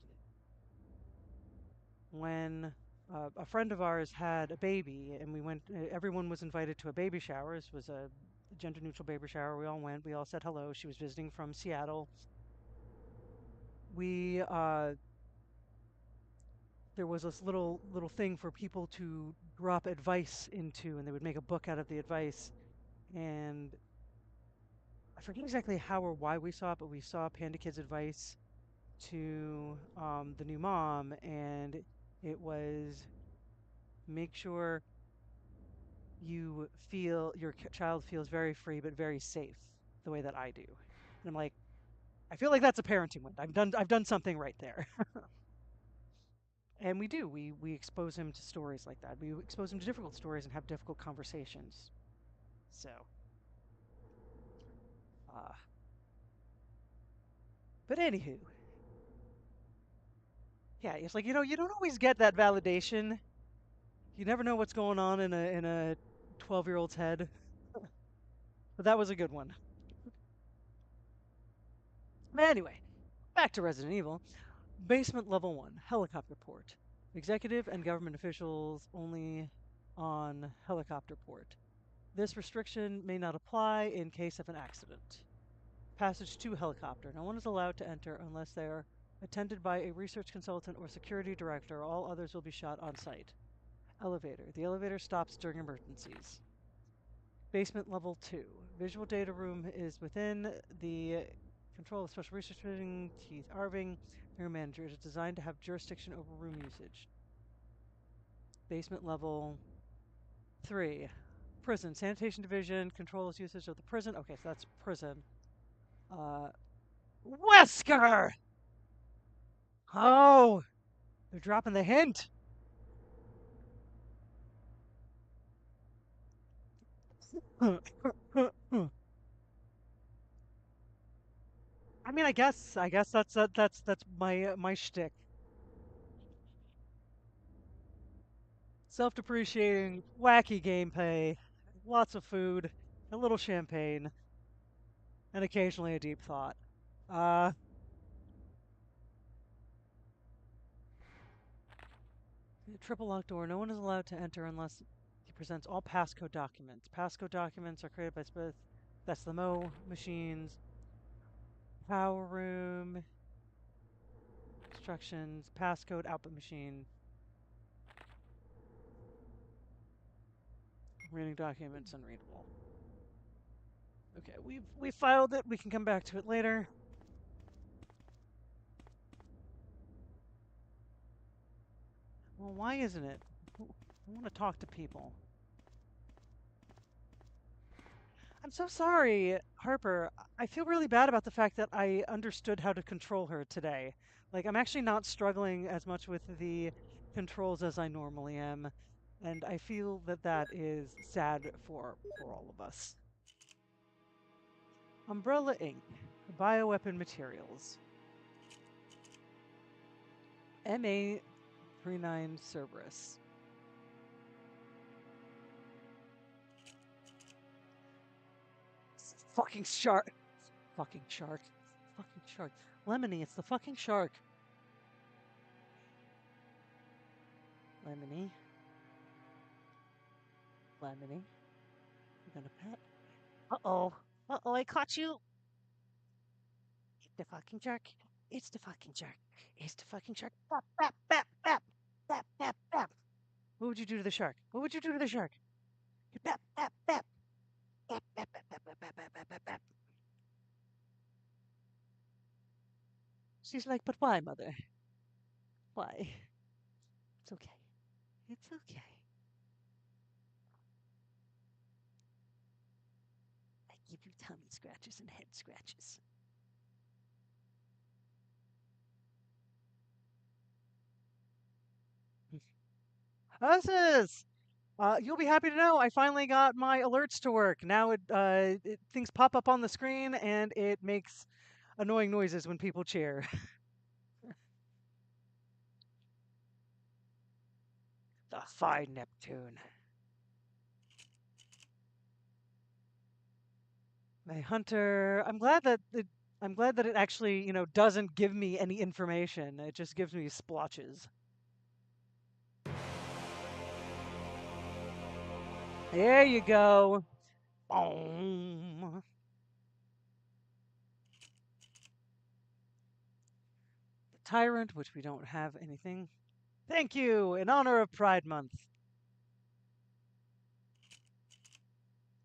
when a friend of ours had a baby, and we went. Everyone was invited to a baby shower. This was a gender-neutral baby shower. We all went. We all said hello. She was visiting from Seattle. We There was this little thing for people to drop advice into, and they would make a book out of the advice. And I forget exactly how or why we saw it, but we saw Panda Kids advice to the new mom, and it was make sure you feel your child feels very free but very safe, the way that I do. And I'm like, I feel like that's a parenting win. I've done something right there. And we do. We expose him to stories like that. We expose him to difficult stories and have difficult conversations. So, uh, but anywho, yeah, it's like you don't always get that validation. You never know what's going on in a 12-year-old's head. But that was a good one. But anyway, back to Resident Evil. Basement level 1, helicopter port. Executive and government officials only on helicopter port. This restriction may not apply in case of an accident. Passage to helicopter. No one is allowed to enter unless they are attended by a research consultant or security director. All others will be shot on site. Elevator. The elevator stops during emergencies. Basement level 2. Visual data room is within the control of special research building. Keith Arving, room manager. It is designed to have jurisdiction over room usage. Basement level 3. Prison. Sanitation division controls usage of the prison. Okay, so that's prison. Wesker! Oh, they're dropping the hint. I mean, I guess that's my shtick. Self-depreciating, wacky gameplay, lots of food, a little champagne, and occasionally a deep thought. Uh, Triple locked door. No one is allowed to enter unless he presents all passcode documents. Passcode documents are created by Smith. That's the Mo machines. Power room. Instructions. Passcode output machine. Reading documents unreadable. Okay, we filed it. We can come back to it later. Well, why isn't it? I want to talk to people. I'm so sorry, Harper. I feel really bad about the fact that I understood how to control her today. Like, I'm actually not struggling as much with the controls as I normally am, and I feel that that is sad for all of us. Umbrella Inc. Bioweapon Materials. MA39 Cerberus. Fucking shark. Fucking shark. Fucking shark. Lemony, it's the fucking shark. Lemony. Lemony. You gonna pet? Uh-oh. Uh-oh, I caught you. It's the fucking shark. It's the fucking shark. It's the fucking shark. Bap, bap, bap, bap. Bap, bap, bap. What would you do to the shark? What would you do to the shark? Bap, bap, bap. Bap, bap, bap, bap, bap, bap, bap, bap, bap, bap. She's like, but why, mother? Why? It's okay. It's okay. I give you tummy scratches and head scratches. This you'll be happy to know I finally got my alerts to work. Now things pop up on the screen and it makes annoying noises when people cheer. The fine Neptune. My hunter. I'm glad that it actually, doesn't give me any information. It just gives me splotches. There you go. Boom. The Tyrant, which we don't have anything. Thank you, in honor of Pride Month.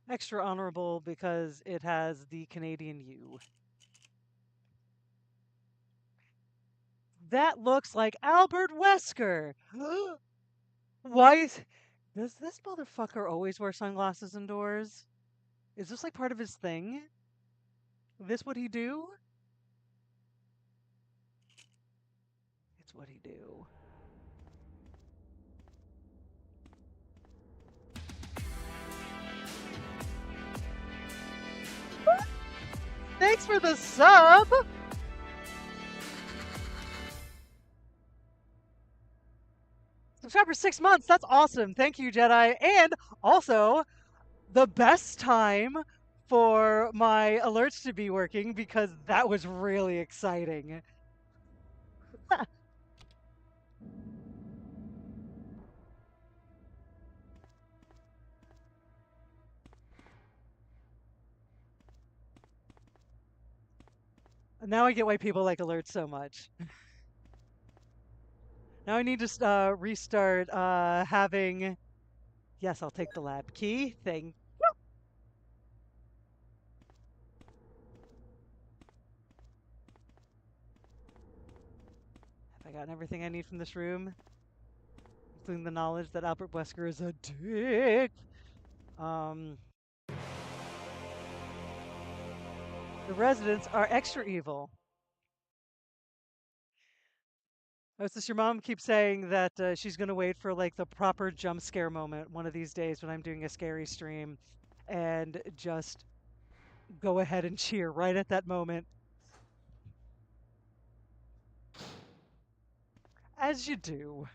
Extra honorable because it has the Canadian U. That looks like Albert Wesker. Why is... Does this motherfucker always wear sunglasses indoors? Is this like part of his thing? This what he do? It's what he do. Thanks for the sub! Subscribe for 6 months. That's awesome. Thank you, Jedi. And also, the best time for my alerts to be working because that was really exciting. Now I get why people like alerts so much. Now I need to restart having... Yes, I'll take the lab key. Thank... Have I gotten everything I need from this room? Including the knowledge that Albert Wesker is a dick. The residents are extra evil. Oh, it's just your mom keeps saying that she's going to wait for like the proper jump scare moment one of these days when I'm doing a scary stream and just go ahead and cheer right at that moment. As you do.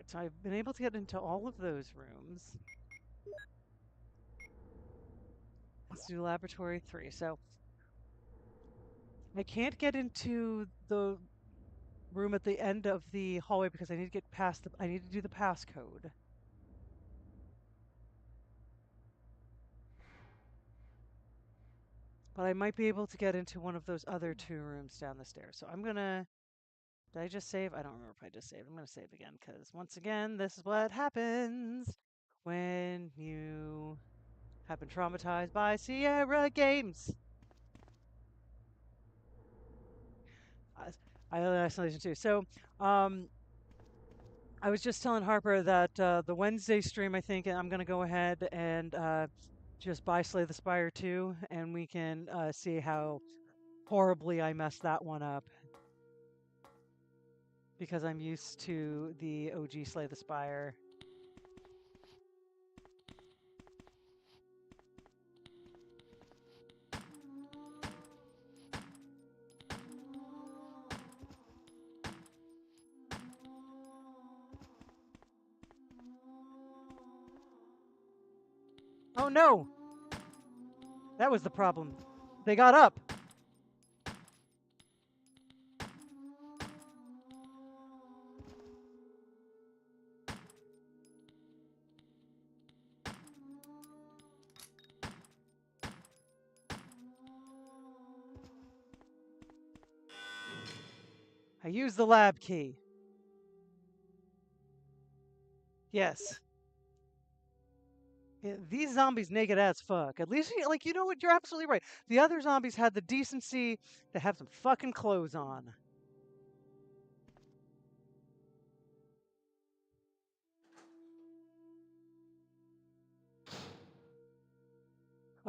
So I've been able to get into all of those rooms. Let's do laboratory 3. So I can't get into the room at the end of the hallway because I need to get past the... I need to do the passcode. But I might be able to get into one of those other 2 rooms down the stairs. So I'm gonna... Did I just save? I don't remember if I just saved. I'm gonna save again because once again, this is what happens when you have been traumatized by Sierra Games. Island Isolation 2. So, I was just telling Harper that the Wednesday stream, I think I'm going to go ahead and just buy Slay the Spire 2, and we can see how horribly I messed that one up. Because I'm used to the OG Slay the Spire. Oh no! That was the problem. They got up. I used the lab key. Yes. Yeah, these zombies naked as fuck. At least, like, you know what? You're absolutely right. The other zombies had the decency to have some fucking clothes on.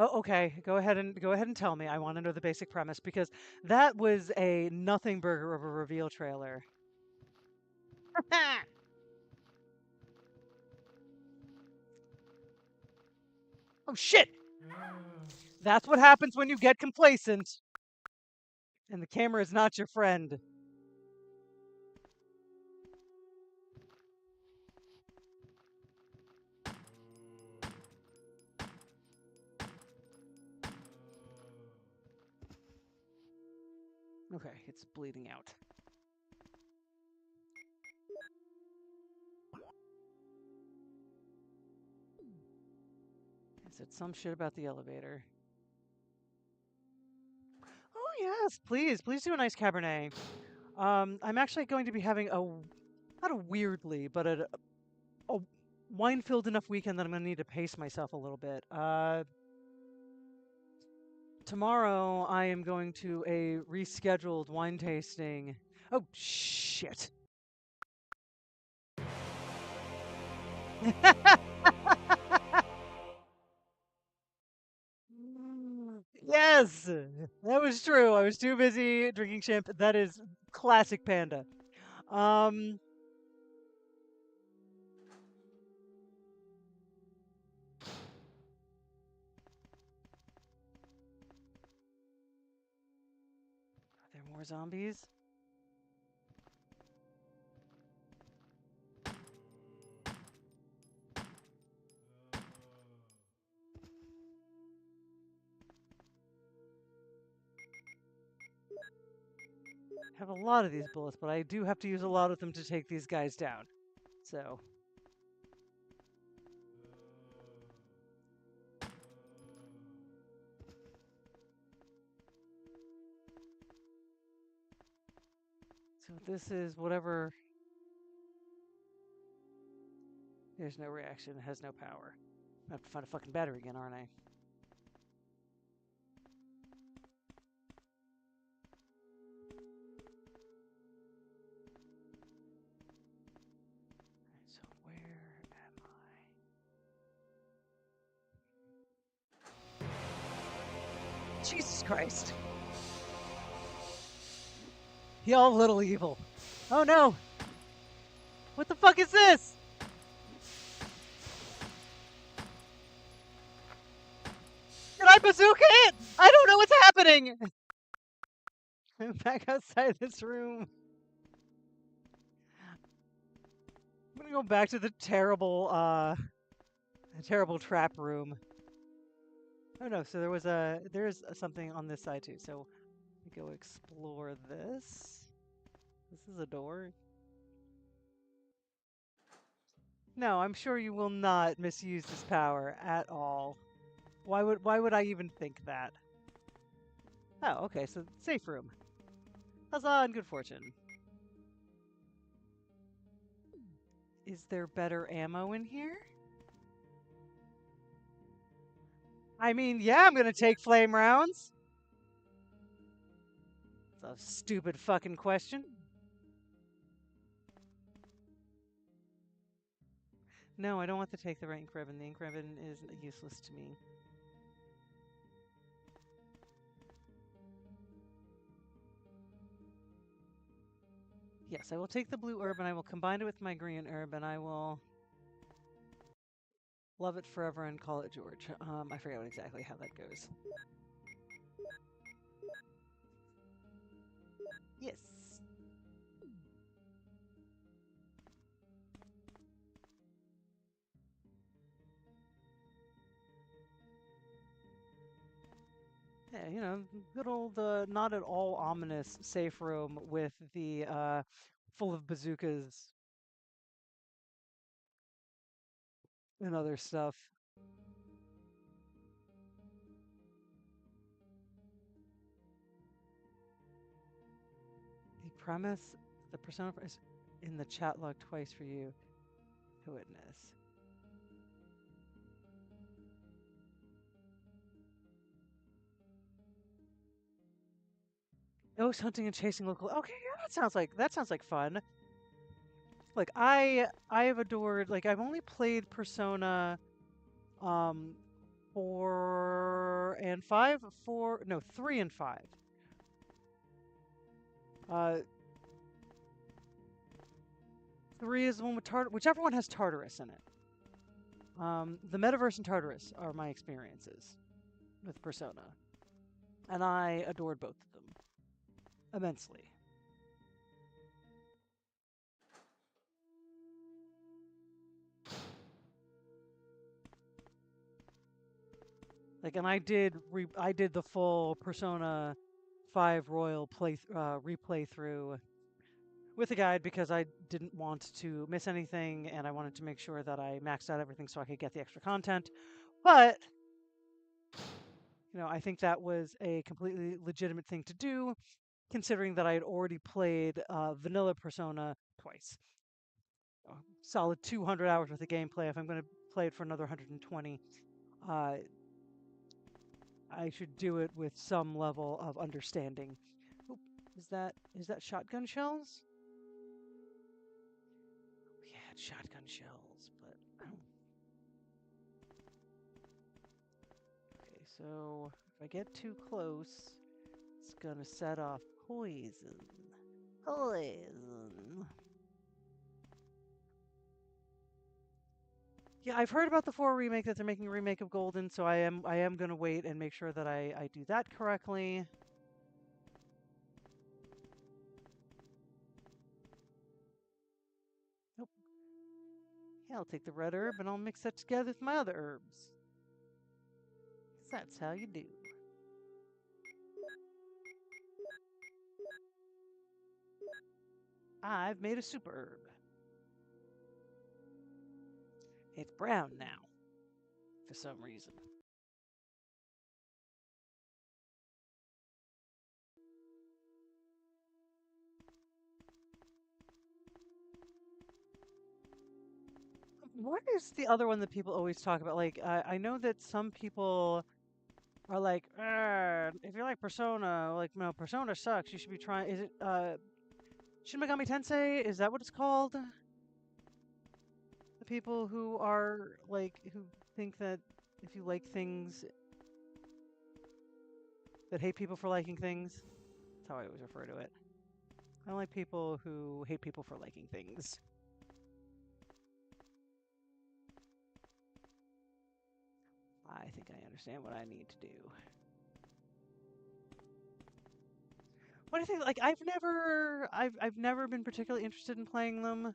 Oh, okay. Go ahead and tell me. I want to know the basic premise because that was a nothing burger of a reveal trailer. Oh shit! That's what happens when you get complacent. And the camera is not your friend. Okay, it's bleeding out. I said some shit about the elevator. Oh yes, please do a nice Cabernet. I'm actually going to be having not a weirdly, but a wine-filled enough weekend that I'm going to need to pace myself a little bit. Tomorrow I am going to a rescheduled wine tasting. Oh shit. Yes, that was true. I was too busy drinking champagne. That is classic Panda. Um, are there more zombies? I have a lot of these bullets, but I do have to use a lot of them to take these guys down. So, this is whatever. There's no reaction. It has no power. I have to find a fucking battery again, aren't I? So where am I? Jesus Christ. Y'all little evil. Oh no! What the fuck is this? Did I bazooka it? I don't know what's happening! I'm back outside this room. I'm gonna go back to the terrible trap room. Oh no, so there's something on this side too. So we go explore this. This is a door. No, I'm sure you will not misuse this power at all. Why would I even think that? Oh, okay, so safe room. Huzzah and good fortune. Is there better ammo in here? I mean, yeah, I'm gonna take flame rounds. It's a stupid fucking question. No, I don't want to take the ink ribbon. The ink ribbon is useless to me. Yes, I will take the blue herb and I will combine it with my green herb and I will love it forever and call it George. I forget exactly how that goes. Yes. Yeah, you know, good old, not at all ominous safe room with the, full of bazookas and other stuff. The premise, the persona is in the chat log twice for you to witness. Ghost hunting and chasing local. Okay, yeah, that sounds like fun. Like I have adored. Like I've only played Persona, um, 4 and 5. 3 and 5. Uh, 3 is the one with whichever one has Tartarus in it. The Metaverse and Tartarus are my experiences with Persona, and I adored both of them immensely. Like, and I did the full Persona 5 Royal replay through with a guide because I didn't want to miss anything and I wanted to make sure that I maxed out everything so I could get the extra content. But I think that was a completely legitimate thing to do, considering that I had already played vanilla Persona twice. Solid 200 hours worth of gameplay. If I'm going to play it for another 120, I should do it with some level of understanding. Oop, is that shotgun shells? We had shotgun shells, but okay. So if I get too close, it's gonna set off poison. Poison. Yeah, I've heard about the 4 remake that they're making a remake of Golden, so I am gonna wait and make sure that I do that correctly. Nope. Yeah, I'll take the red herb and I'll mix that together with my other herbs. 'Cause that's how you do. I've made a super herb. It's brown now, for some reason. What is the other one that people always talk about? Like, I know that some people are like, if you like Persona, like, no, Persona sucks. You should be trying. Is it Shin Megami Tensei? Is that what it's called? The people who are like, who think that if you like things, that hate people for liking things. That's how I always refer to it. I don't like people who hate people for liking things. I think I understand what I need to do. What do you think? Like, I've never been particularly interested in playing them,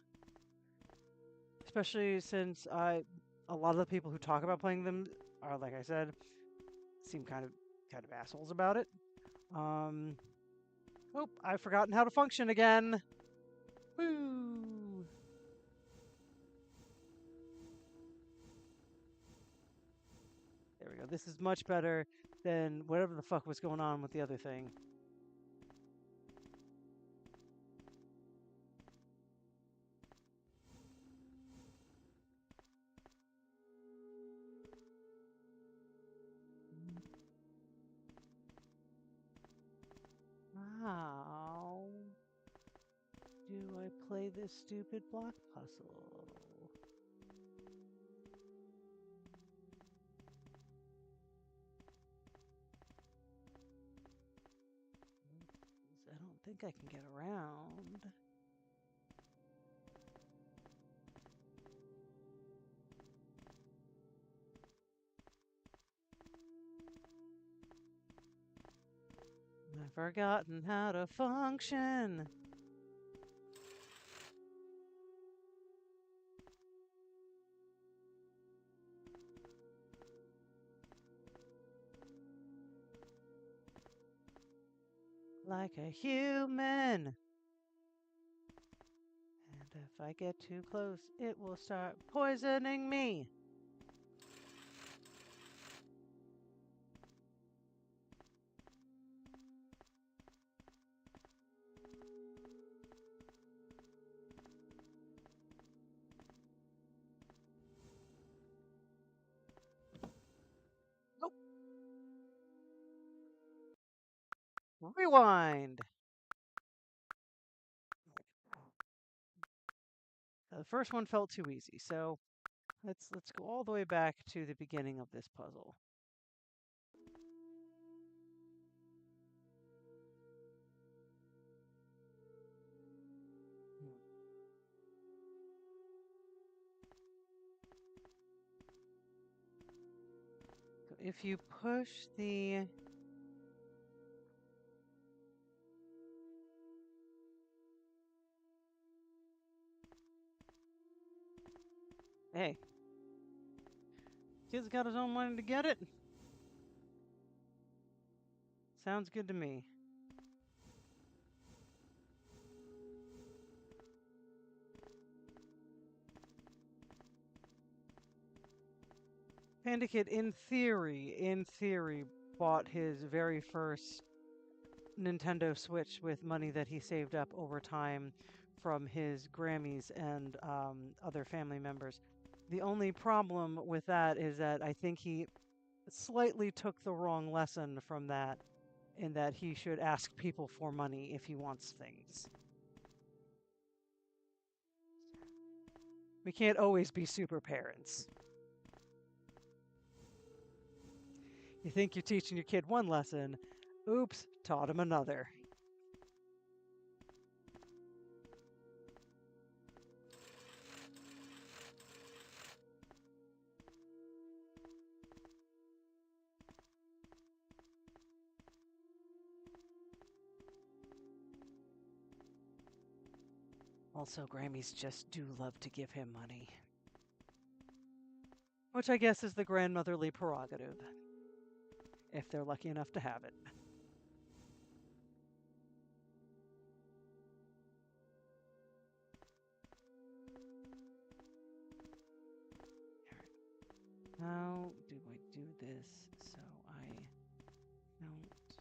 especially since a lot of the people who talk about playing them are, like I said, seem kind of assholes about it. Oh, I've forgotten how to function again. Woo! There we go. This is much better than whatever the fuck was going on with the other thing. How do I play this stupid block puzzle? I don't think I can get around. I've forgotten how to function. Like a human. And if I get too close, it will start poisoning me. Nope. Rewind. The first one felt too easy, so let's go all the way back to the beginning of this puzzle. So if you push the hey, kid's got his own money to get it. Sounds good to me. Panda Kid, in theory, bought his very first Nintendo Switch with money that he saved up over time from his Grammys and other family members. The only problem with that is that I think he slightly took the wrong lesson from that, in that he should ask people for money if he wants things. We can't always be super parents. You think you're teaching your kid one lesson, oops, taught him another. Also, Grammys just do love to give him money. Which I guess is the grandmotherly prerogative, if they're lucky enough to have it. How do I do this so I don't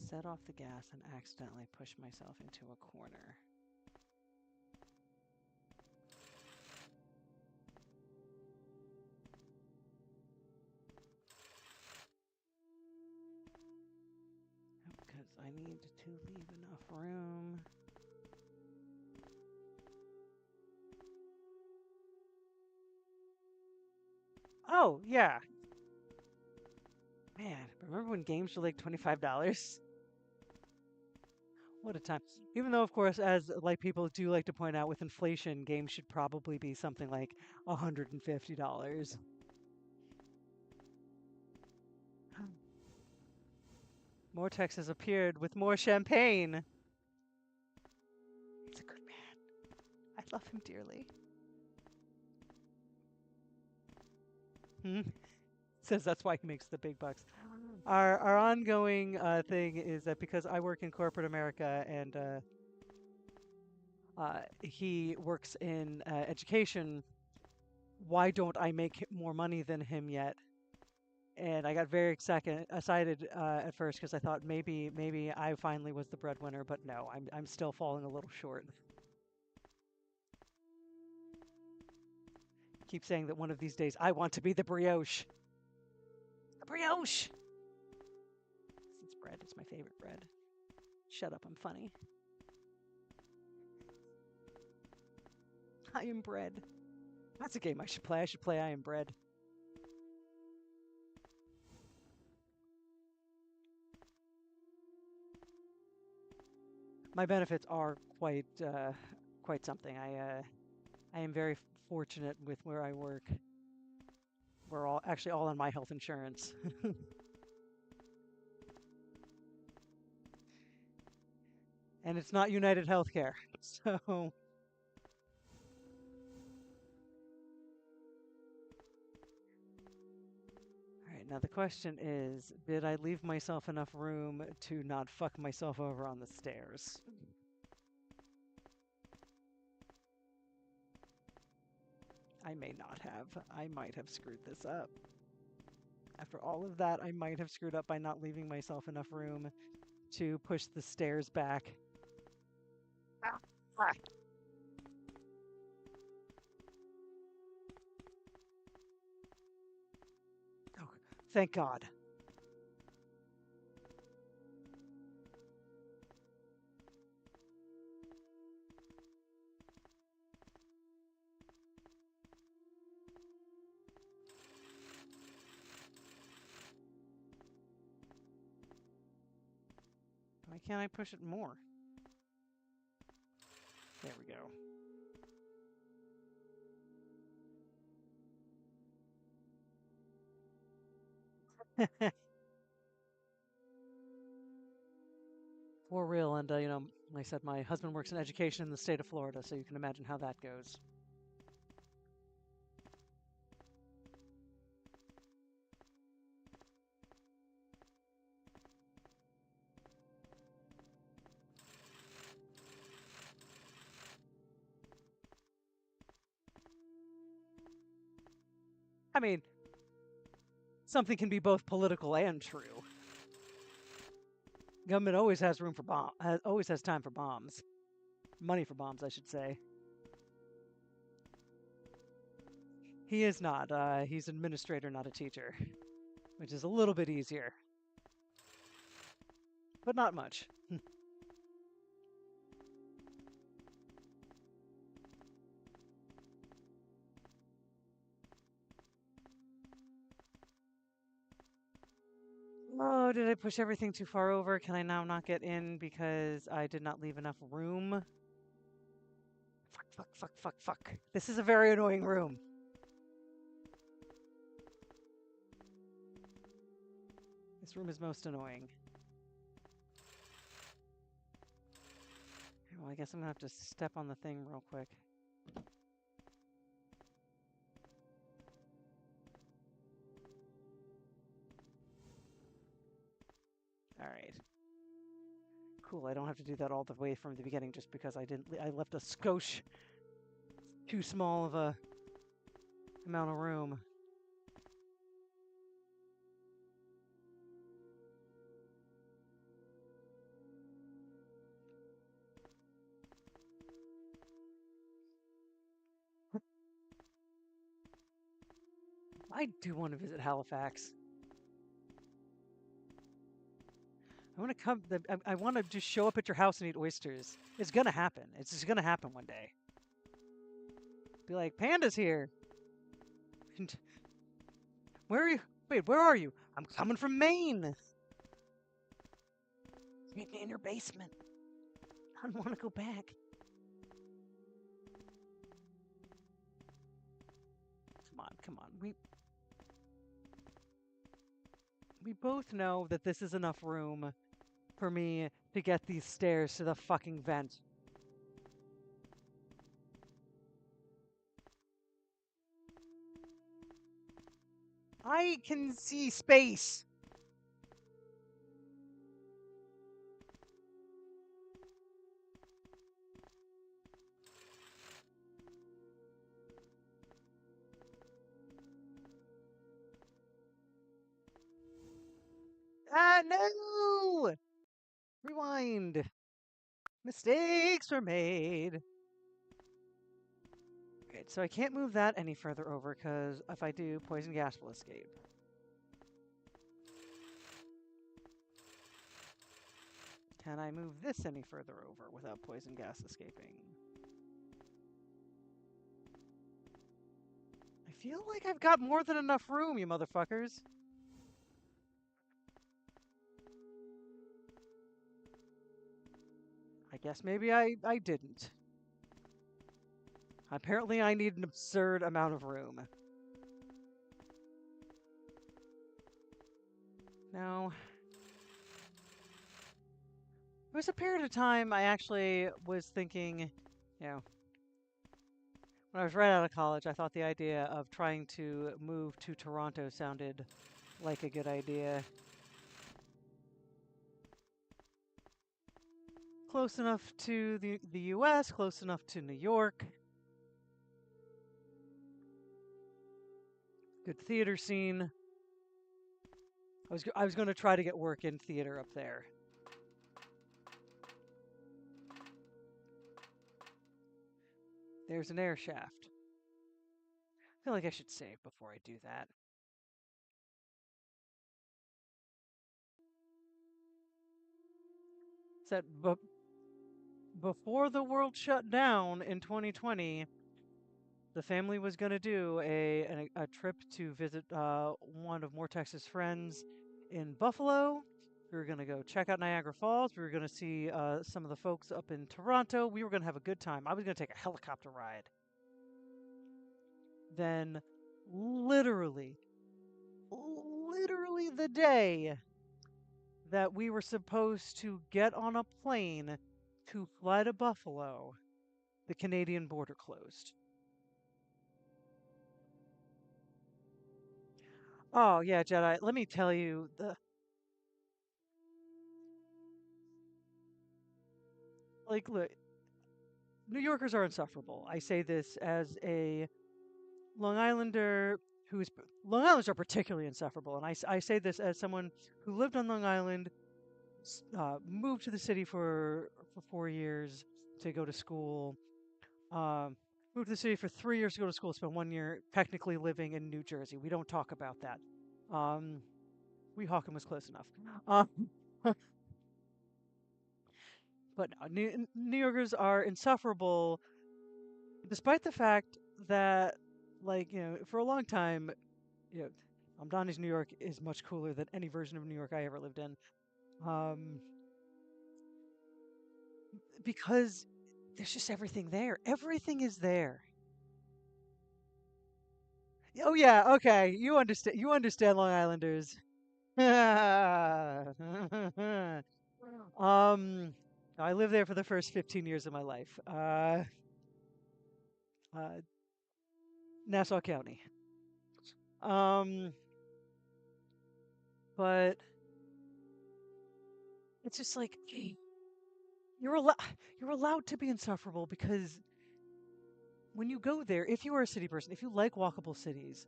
set off the gas and accidentally push myself into a corner? Because I need to leave enough room. Oh, yeah. Man, remember when games were like $25? What a time. Even though, of course, as like people do like to point out, with inflation, games should probably be something like $150. Mortex has appeared with more champagne. He's a good man. I love him dearly. Says that's why he makes the big bucks. Our ongoing thing is that because I work in corporate America and he works in education, why don't I make more money than him yet? And I got very excited at first because I thought maybe I finally was the breadwinner, but no, I'm still falling a little short. Keep saying that one of these days I want to be the brioche. The brioche! Since bread is my favorite bread. Shut up, I'm funny. I am bread. That's a game I should play. I should play I am bread. My benefits are quite something. I am very fortunate with where I work. We're all actually all on my health insurance. And it's not United Healthcare. So all right, now the question is, did I leave myself enough room to not fuck myself over on the stairs? I may not have. I might have screwed this up. After all of that, I might have screwed up by not leaving myself enough room to push the stairs back. Ah. Oh, thank God. Why can't I push it more? There we go. For real, and like I said, my husband works in education in the state of Florida, so you can imagine how that goes. I mean, something can be both political and true. Government always has room for always has time for bombs. Money for bombs, I should say. He is not. He's an administrator, not a teacher, which is a little bit easier. But not much. Oh, did I push everything too far over? Can I now not get in because I did not leave enough room? Fuck. This is a very annoying room. This room is most annoying. Well, I guess I'm gonna have to step on the thing real quick. All right. Cool, I don't have to do that all the way from the beginning just because I left a skosh too small of a amount of room. I do want to visit Halifax. I want to come. I want to just show up at your house and eat oysters. It's gonna happen. It's just gonna happen one day. Be like, Panda's here. Where are you? Wait, where are you? I'm coming from Maine. Meet me in your basement. I don't want to go back. Come on. We both know that this is enough room for me to get these stairs to the fucking vent. I can see space. Ah, no! Rewind. Mistakes were made. Okay, so I can't move that any further over because if I do, poison gas will escape. Can I move this any further over without poison gas escaping? I feel like I've got more than enough room, you motherfuckers. I guess maybe I didn't. Apparently I need an absurd amount of room. No. There was a period of time I actually was thinking, you know, when I was right out of college, I thought the idea of trying to move to Toronto sounded like a good idea. Close enough to the US, close enough to New York. Good theater scene. I was going to try to get work in theater up there. There's an air shaft. I feel like I should save before I do that. Said before the world shut down in 2020, the family was going to do a trip to visit one of Mortex's friends in Buffalo. We were going to go check out Niagara Falls. We were going to see some of the folks up in Toronto. We were going to have a good time. I was going to take a helicopter ride. Then, literally the day that we were supposed to get on a plane to fly to Buffalo, the Canadian border closed. Oh, yeah, Jedi, let me tell you, look, New Yorkers are insufferable. I say this as a Long Islander who is Long Islanders are particularly insufferable, and I say this as someone who lived on Long Island, moved to the city for 4 years to go to school, um, moved to the city for 3 years to go to school, spent 1 year technically living in New Jersey. We don't talk about that. Um, Weehawken was close enough. Um, but New Yorkers are insufferable, despite the fact that, like, for a long time, you know, Donnie's New York is much cooler than any version of New York I ever lived in. Um, because there's just everything there. Everything is there. Oh yeah, okay. You understand. You understand Long Islanders. I lived there for the first 15 years of my life. Uh, Nassau County. Um, but it's just like you're allowed you're allowed to be insufferable because when you go there, if you are a city person, if you like walkable cities,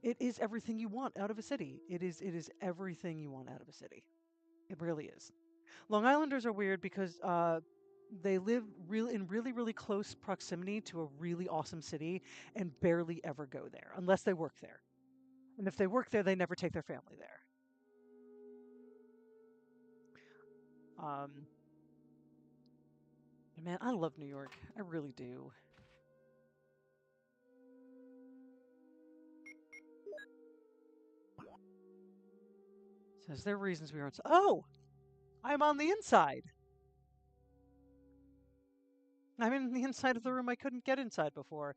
it is everything you want out of a city. It is everything you want out of a city. It really is. Long Islanders are weird because they live in really, really close proximity to a really awesome city and barely ever go there unless they work there. And if they work there, they never take their family there. Um, Man, I love New York. I really do. Says there are reasons we aren't. Oh, I'm on the inside. I'm in the inside of the room I couldn't get inside before.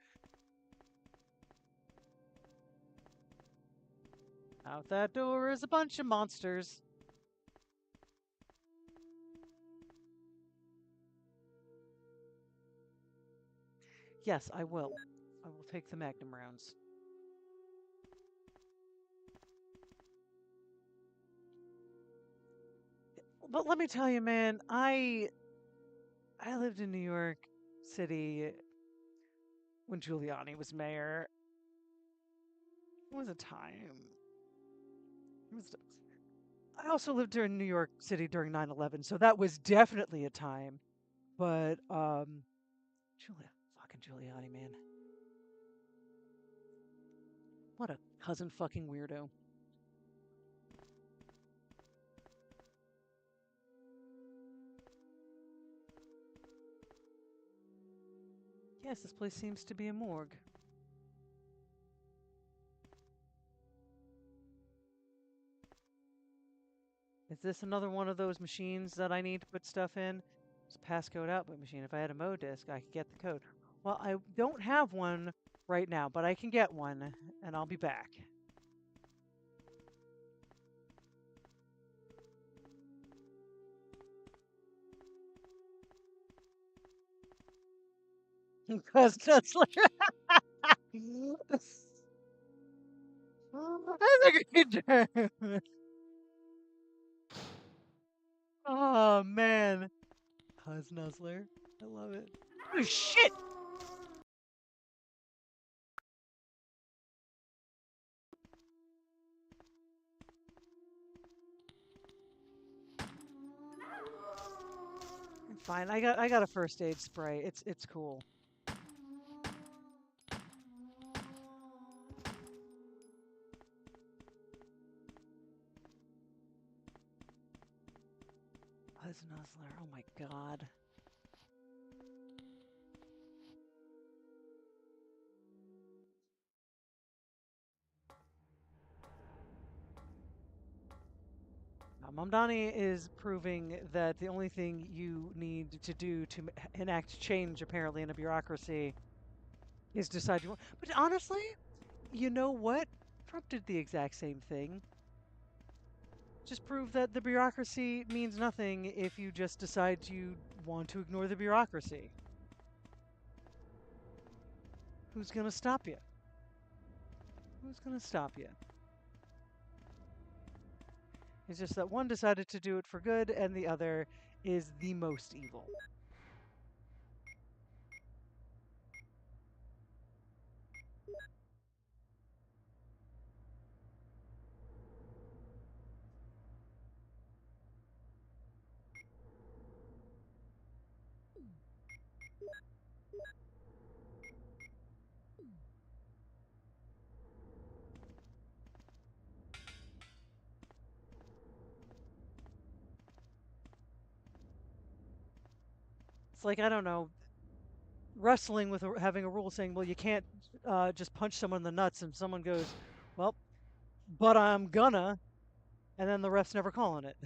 Out that door is a bunch of monsters. Yes, I will. I will take the Magnum rounds. But let me tell you, man, I lived in New York City when Giuliani was mayor. It was a time. It was, I also lived in New York City during 9/11, so that was definitely a time. But fucking Giuliani, man. What a cousin fucking weirdo. Yes, this place seems to be a morgue. Is this another one of those machines that I need to put stuff in? It's a passcode output machine. If I had a Mo disk, I could get the code. Well, I don't have one right now, but I can get one, and I'll be back. Because that's like that's a good term. Oh man, Cuz Nuzzler, I love it. Oh shit! Fine, I got a first aid spray. It's cool. Cuz Nuzzler, oh my god. Mamdani is proving that the only thing you need to do to enact change, apparently, in a bureaucracy is decide you want. But honestly, you know what? Trump did the exact same thing. Just prove that the bureaucracy means nothing if you just decide you want to ignore the bureaucracy. Who's going to stop you? Who's going to stop you? It's just that one decided to do it for good and the other is the most evil. It's like, I don't know, wrestling with having a rule saying, well, you can't just punch someone in the nuts, and someone goes, well, but I'm gonna, and then the ref's never calling it.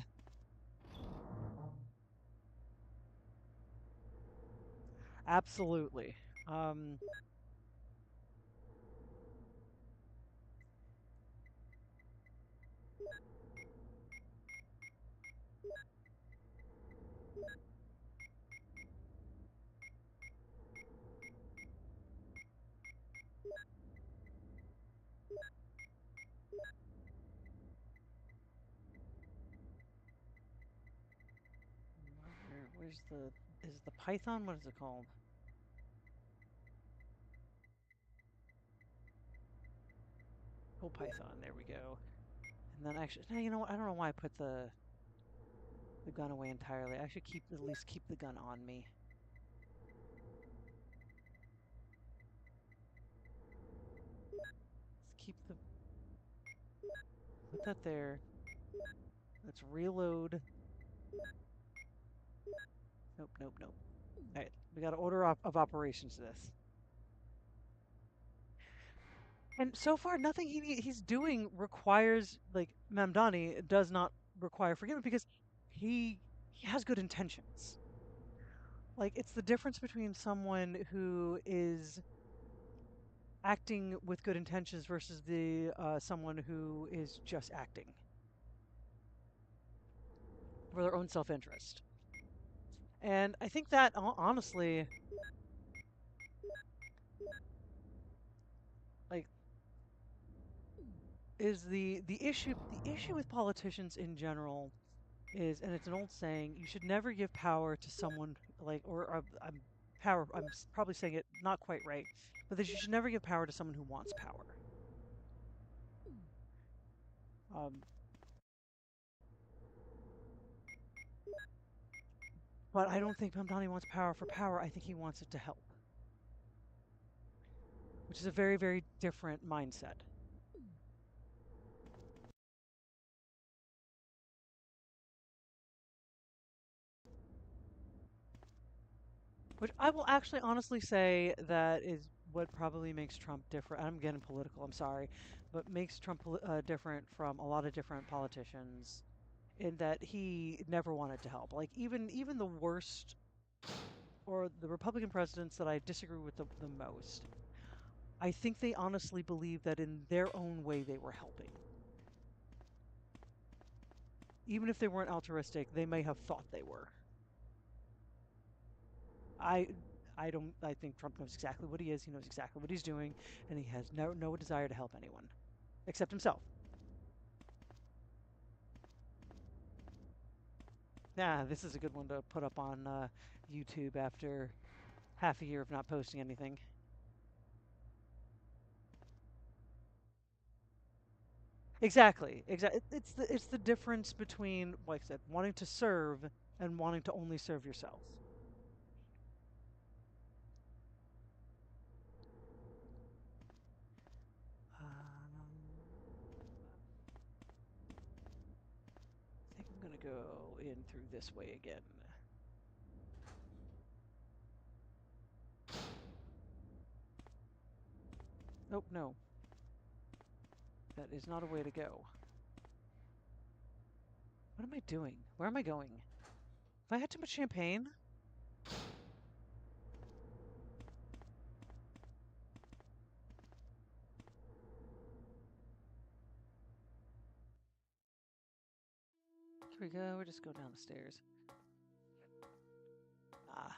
Absolutely. Where's the, is the Python? What is it called? Oh, Python. There we go. And then actually, no, you know what? I don't know why I put the gun away entirely. I should keep, at least keep the gun on me. Let's keep the, put that there. Let's reload. Nope, nope, nope. All right, we got to order of operations to this. And so far, nothing he's doing requires, like, Mamdani does not require forgiveness because he has good intentions. Like, it's the difference between someone who is acting with good intentions versus the someone who is just acting for their own self-interest. And I think that honestly, like, is the issue. The issue with politicians in general is, and it's an old saying, you should never give power to someone like, or I'm power. I'm probably saying it not quite right, but that you should never give power to someone who wants power. Um, but I don't think Mamdani wants power for power. I think he wants it to help, which is a very, very different mindset. Which I will actually honestly say that is what probably makes Trump different. I'm getting political, I'm sorry, but makes Trump different from a lot of different politicians in that he never wanted to help. Like, even the worst, or the Republican presidents that I disagree with the most, I think they honestly believe that in their own way they were helping. Even if they weren't altruistic, they may have thought they were. I I don't I think Trump knows exactly what he is. He knows exactly what he's doing, and he has no desire to help anyone except himself. Yeah, this is a good one to put up on YouTube after half a year of not posting anything. Exactly. Exactly. It's the difference between, like I said, wanting to serve and wanting to only serve yourself. I think I'm gonna go in through this way again. Oh no, that is not a way to go. What am I doing? Where am I going? Have I had too much champagne? Here we go. We'll just go down the stairs. Ah,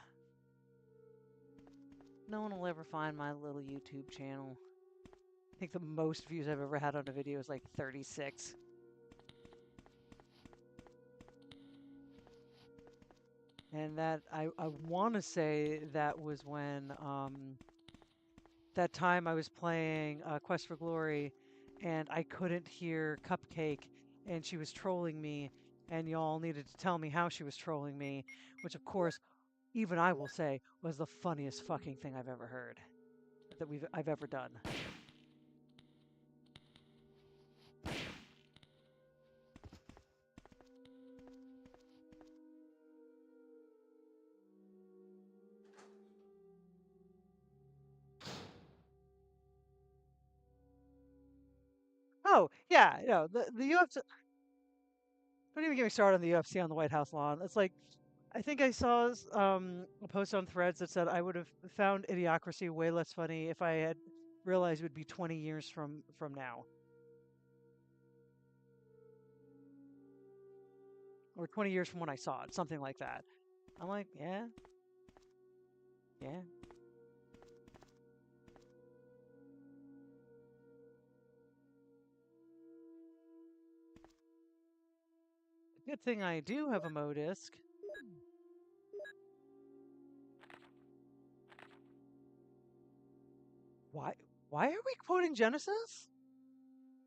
no one will ever find my little YouTube channel. I think the most views I've ever had on a video is like 36. And that I want to say that was when that time I was playing Quest for Glory, and I couldn't hear Cupcake, and she was trolling me, and y'all needed to tell me how she was trolling me, which of course even I will say, was the funniest fucking thing I've ever heard that I've ever done. Oh yeah, the UFC. Don't even get me started on the UFC on the White House lawn. It's like I think I saw a post on Threads that said I would have found Idiocracy way less funny if I had realized it would be 20 years from now, or 20 years from when I saw it, something like that. I'm like, yeah, yeah. Good thing I do have a Modisc. Why? Why are we quoting Genesis?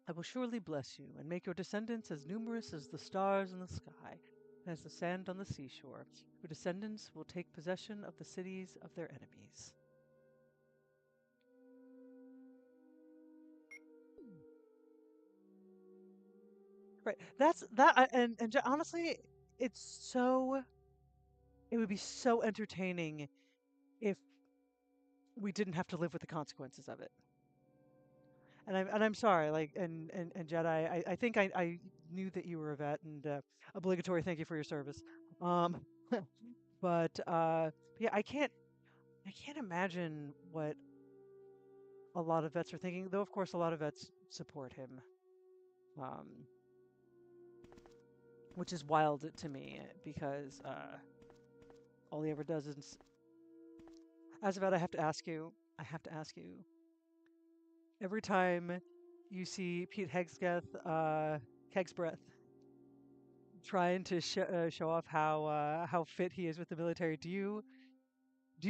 I will surely bless you and make your descendants as numerous as the stars in the sky and as the sand on the seashore. Your descendants will take possession of the cities of their enemies. Right. That's that. Honestly, it's so. It would be so entertaining if we didn't have to live with the consequences of it. And I'm sorry, like and Jedi. I think I knew that you were a vet, and obligatory thank you for your service. Um, but yeah, I can't imagine what a lot of vets are thinking. Though of course a lot of vets support him, um, which is wild to me because all he ever does is. As a vet, I have to ask you. I have to ask you. Every time you see Pete Kegsbreath trying to show off how fit he is with the military, do you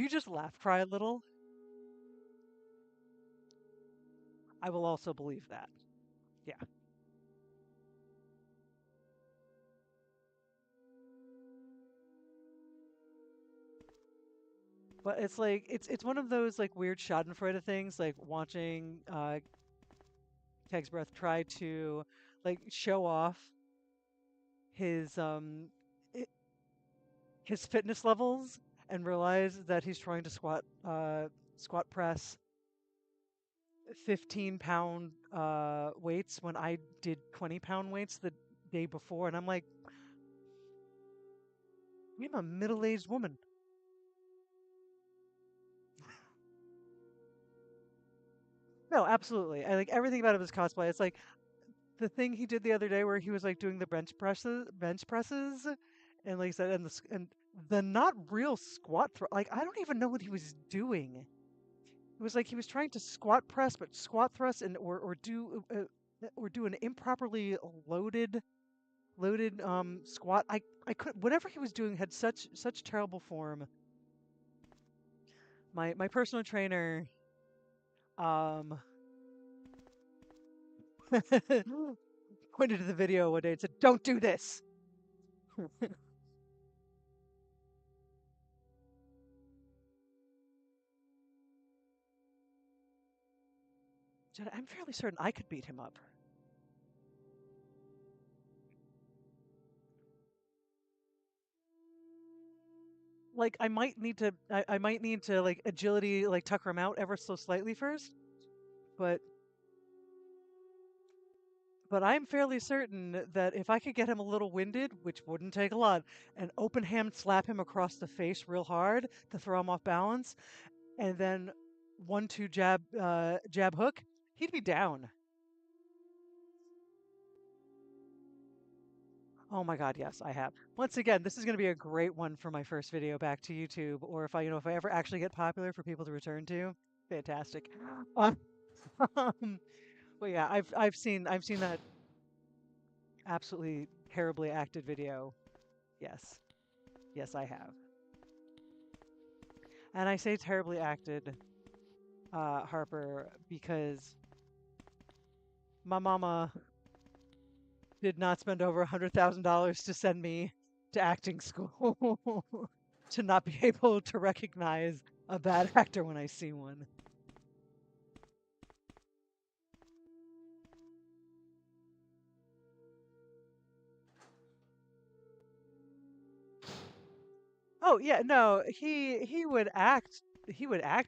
just laugh cry a little? I will also believe that. Yeah. But it's like it's one of those like weird Schadenfreude things, like watching Kegsbreath try to like show off his i- his fitness levels and realize that he's trying to squat press 15-pound weights when I did 20-pound weights the day before, and I'm like, I'm a middle-aged woman. No, absolutely. I like everything about it was cosplay. It's like the thing he did the other day where he was like doing the bench presses, and like I said, and the not real squat throw. Like I don't even know what he was doing. It was like he was trying to squat press, but squat thrust and or do an improperly loaded squat. I could whatever he was doing had such terrible form. My personal trainer um pointed to the video one day and said, "Don't do this." I'm fairly certain I could beat him up. Like I might need to like agility like tucker him out ever so slightly first, but I'm fairly certain that if I could get him a little winded, which wouldn't take a lot, and open hand slap him across the face real hard to throw him off balance, and then 1-2 jab hook, he'd be down. Oh my God, yes, I have. Once again, this is going to be a great one for my first video back to YouTube, or if I ever actually get popular for people to return to, fantastic. Um, but yeah, I've seen that absolutely terribly acted video. Yes, yes, I have. And I say terribly acted, Harper, because my mama did not spend over $100,000 to send me to acting school. to not be able to recognize a bad actor when I see one. Oh yeah, no, he would act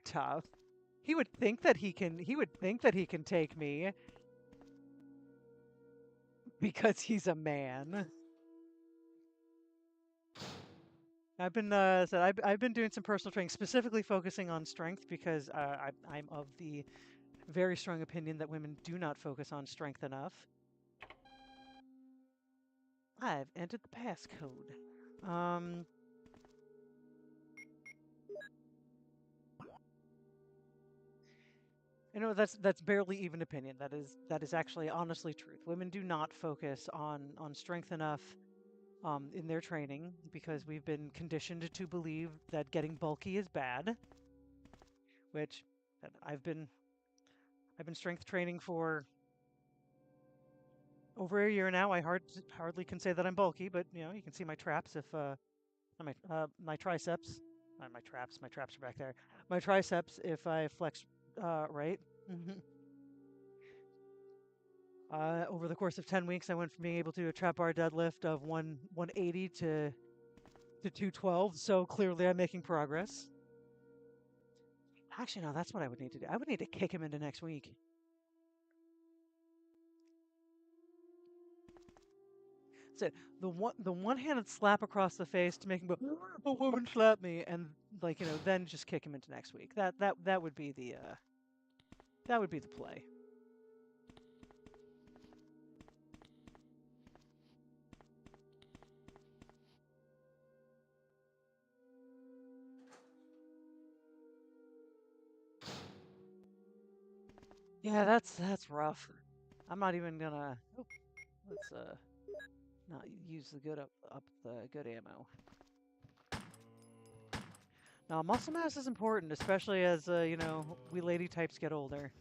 tough. He would think that he can take me because he's a man. I've been doing some personal training, specifically focusing on strength because I'm of the very strong opinion that women do not focus on strength enough. I've entered the passcode. Um, that's barely even opinion. That is actually honestly truth. Women do not focus on strength enough in their training because we've been conditioned to believe that getting bulky is bad. Which I've been I've been strength training for over a year now. Hardly can say that I'm bulky, but you know you can see my traps if my triceps, my traps are back there. My triceps if I flex right. Over the course of 10 weeks, I went from being able to do a trap bar deadlift of 180 to 212. So clearly, I'm making progress. Actually, no, that's what I would need to do. I would need to kick him into next week. So the one-handed slap across the face to make him go, "A woman slapped me," and like then just kick him into next week. That would be the play. Yeah, that's rough. I'm not even gonna. Oh, let's not use the good up the good ammo. Now, muscle mass is important, especially as we lady types get older.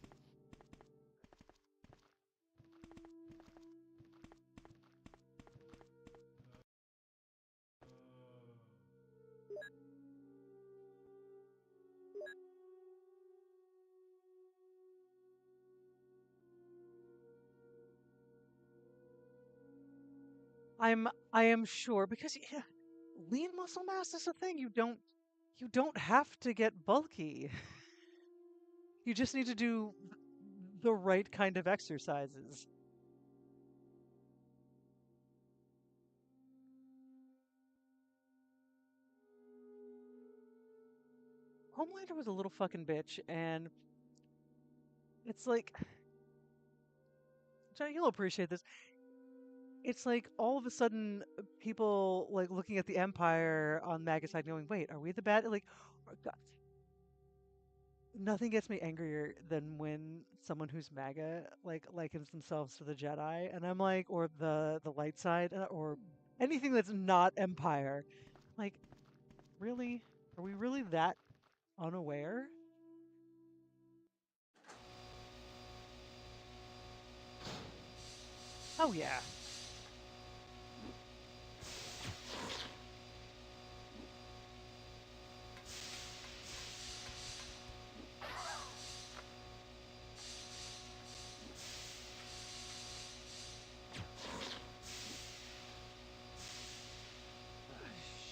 I am sure because yeah, lean muscle mass is a thing. You don't have to get bulky. You just need to do the right kind of exercises. Homelander was a little fucking bitch, and it's like, Johnny, you'll appreciate this. It's like all of a sudden people like looking at the Empire on MAGA side going, wait, are we the bad? Like, oh, God, nothing gets me angrier than when someone who's MAGA like likens themselves to the Jedi, and I'm like, or the light side, or anything that's not Empire. Like, really? Are we really that unaware? Oh yeah.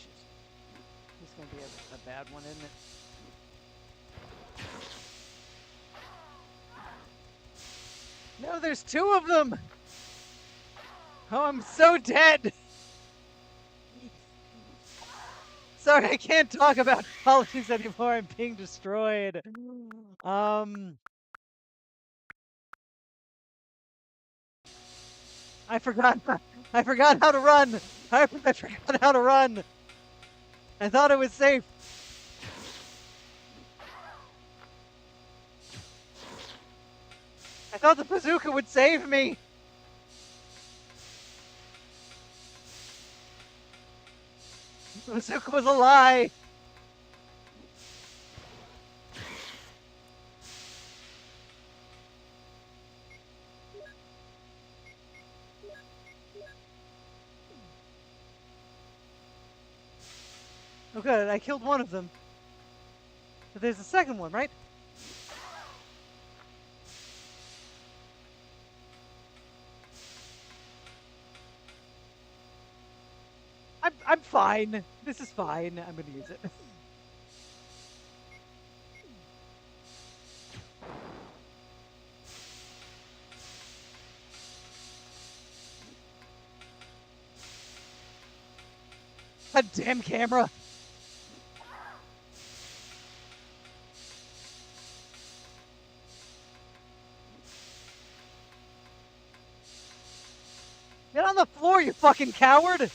Shit. This is gonna be a bad one, isn't it? No, there's two of them! Oh, I'm so dead! Sorry, I can't talk about politics anymore. I'm being destroyed. Um, I forgot. I forgot how to run. I forgot how to run. I thought it was safe. I thought the bazooka would save me. The bazooka was a lie. Oh good, I killed one of them. But there's a second one, right? I'm fine. This is fine. I'm gonna use it. A damn camera. Get on the floor, you fucking coward!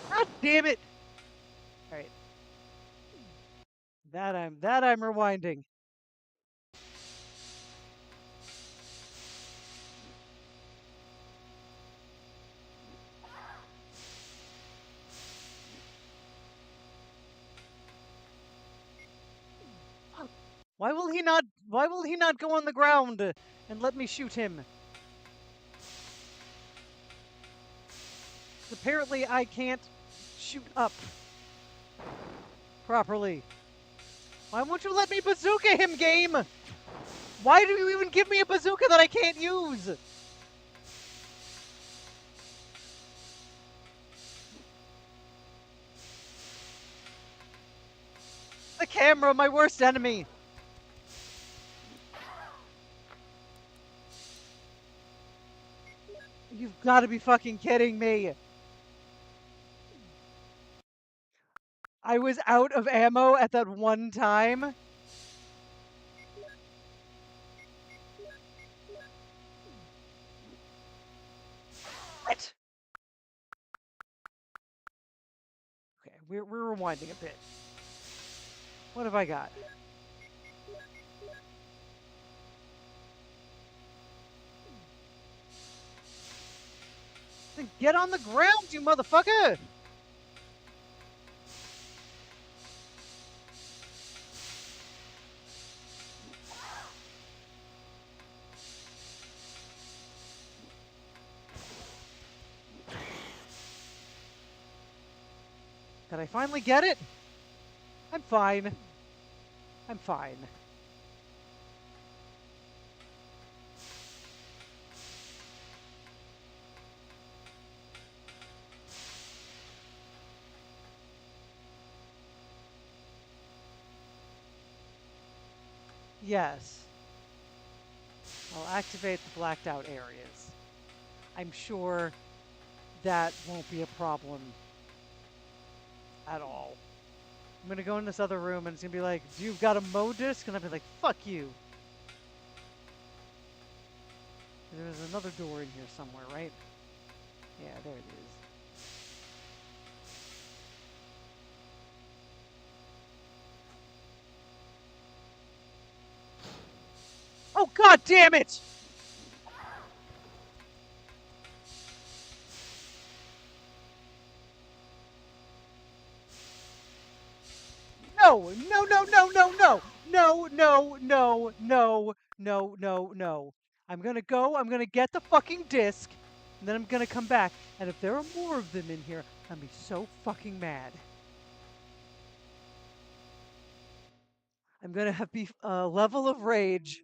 God damn it! Alright. That I'm rewinding. Why will he not go on the ground and let me shoot him? Apparently I can't shoot up properly. Why won't you let me bazooka him, game? Why do you even give me a bazooka that I can't use? The camera, my worst enemy. You've got to be fucking kidding me. I was out of ammo at that one time. What? Okay, we're rewinding a bit. What have I got? Then get on the ground, you motherfucker! Did I finally get it? I'm fine. I'm fine. Yes. I'll activate the blacked out areas. I'm sure that won't be a problem at all. I'm gonna go in this other room and it's gonna be like, do you've got a Mo disc? And I'll be like, fuck you. There's another door in here somewhere, right? Yeah, there it is. Oh god damn it! No, no, no, no, no, no, no, no, no, no, no, no, no. I'm gonna get the fucking disc, and then I'm gonna come back, and if there are more of them in here, I'm gonna be so fucking mad. I'm gonna have a level of rage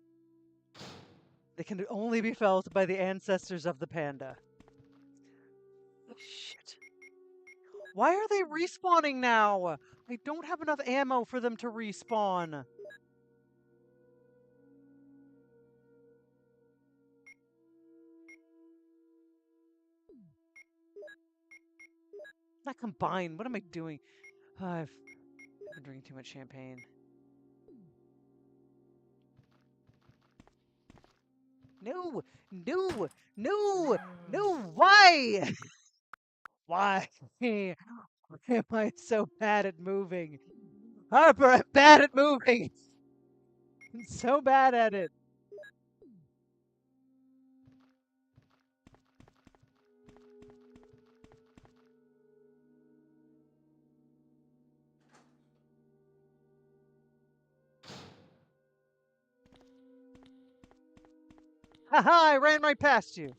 that can only be felt by the ancestors of the panda. Shit. Why are they respawning now? I don't have enough ammo for them to respawn. Not combined. What am I doing? I've been drinking too much champagne. No, no, no, no, why? Why? Why am I so bad at moving? Harper, I'm bad at moving. I'm so bad at it. Haha, I ran right past you.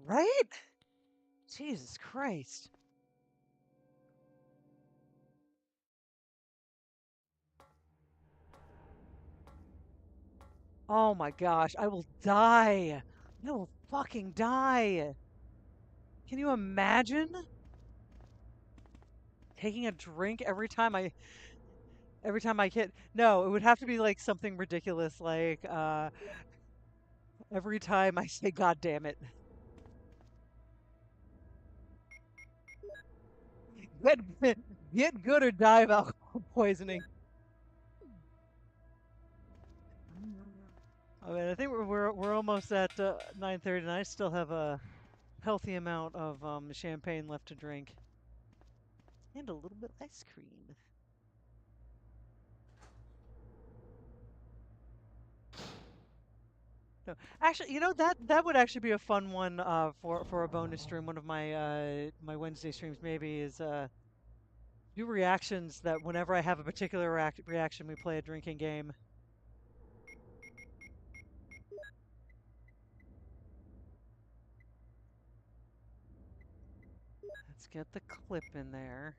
Right? Jesus Christ. Oh my gosh, I will die. I will fucking die. Can you imagine taking a drink every time I hit? No, it would have to be like something ridiculous like every time I say god damn it. Get get good or die of alcohol poisoning. I mean, I think we're almost at 9:30, and I still have a healthy amount of champagne left to drink, and a little bit of ice cream. No, actually, that would actually be a fun one for a bonus stream. One of my Wednesday streams maybe is do reactions that whenever I have a particular reaction, we play a drinking game. Let's get the clip in there.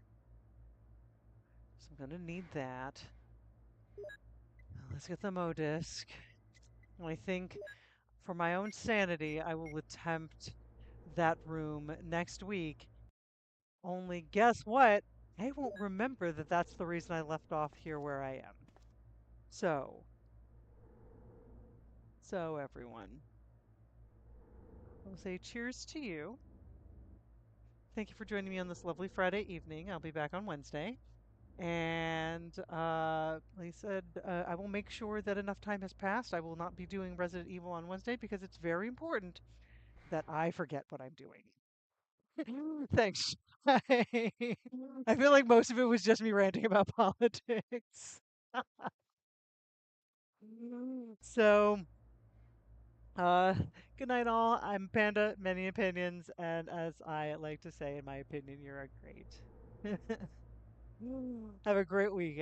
So I'm gonna need that. Let's get the Mo disc. And I think for my own sanity, I will attempt that room next week. Only guess what? I won't remember that that's the reason I left off here where I am. So, so everyone, I'll say cheers to you. Thank you for joining me on this lovely Friday evening. I'll be back on Wednesday. And like I said, I will make sure that enough time has passed. I will not be doing Resident Evil on Wednesday because it's very important that I forget what I'm doing. Thanks. I feel like most of it was just me ranting about politics. So, uh, good night, all. I'm Panda, many opinions, and as I like to say, in my opinion, you're a great. Have a great weekend.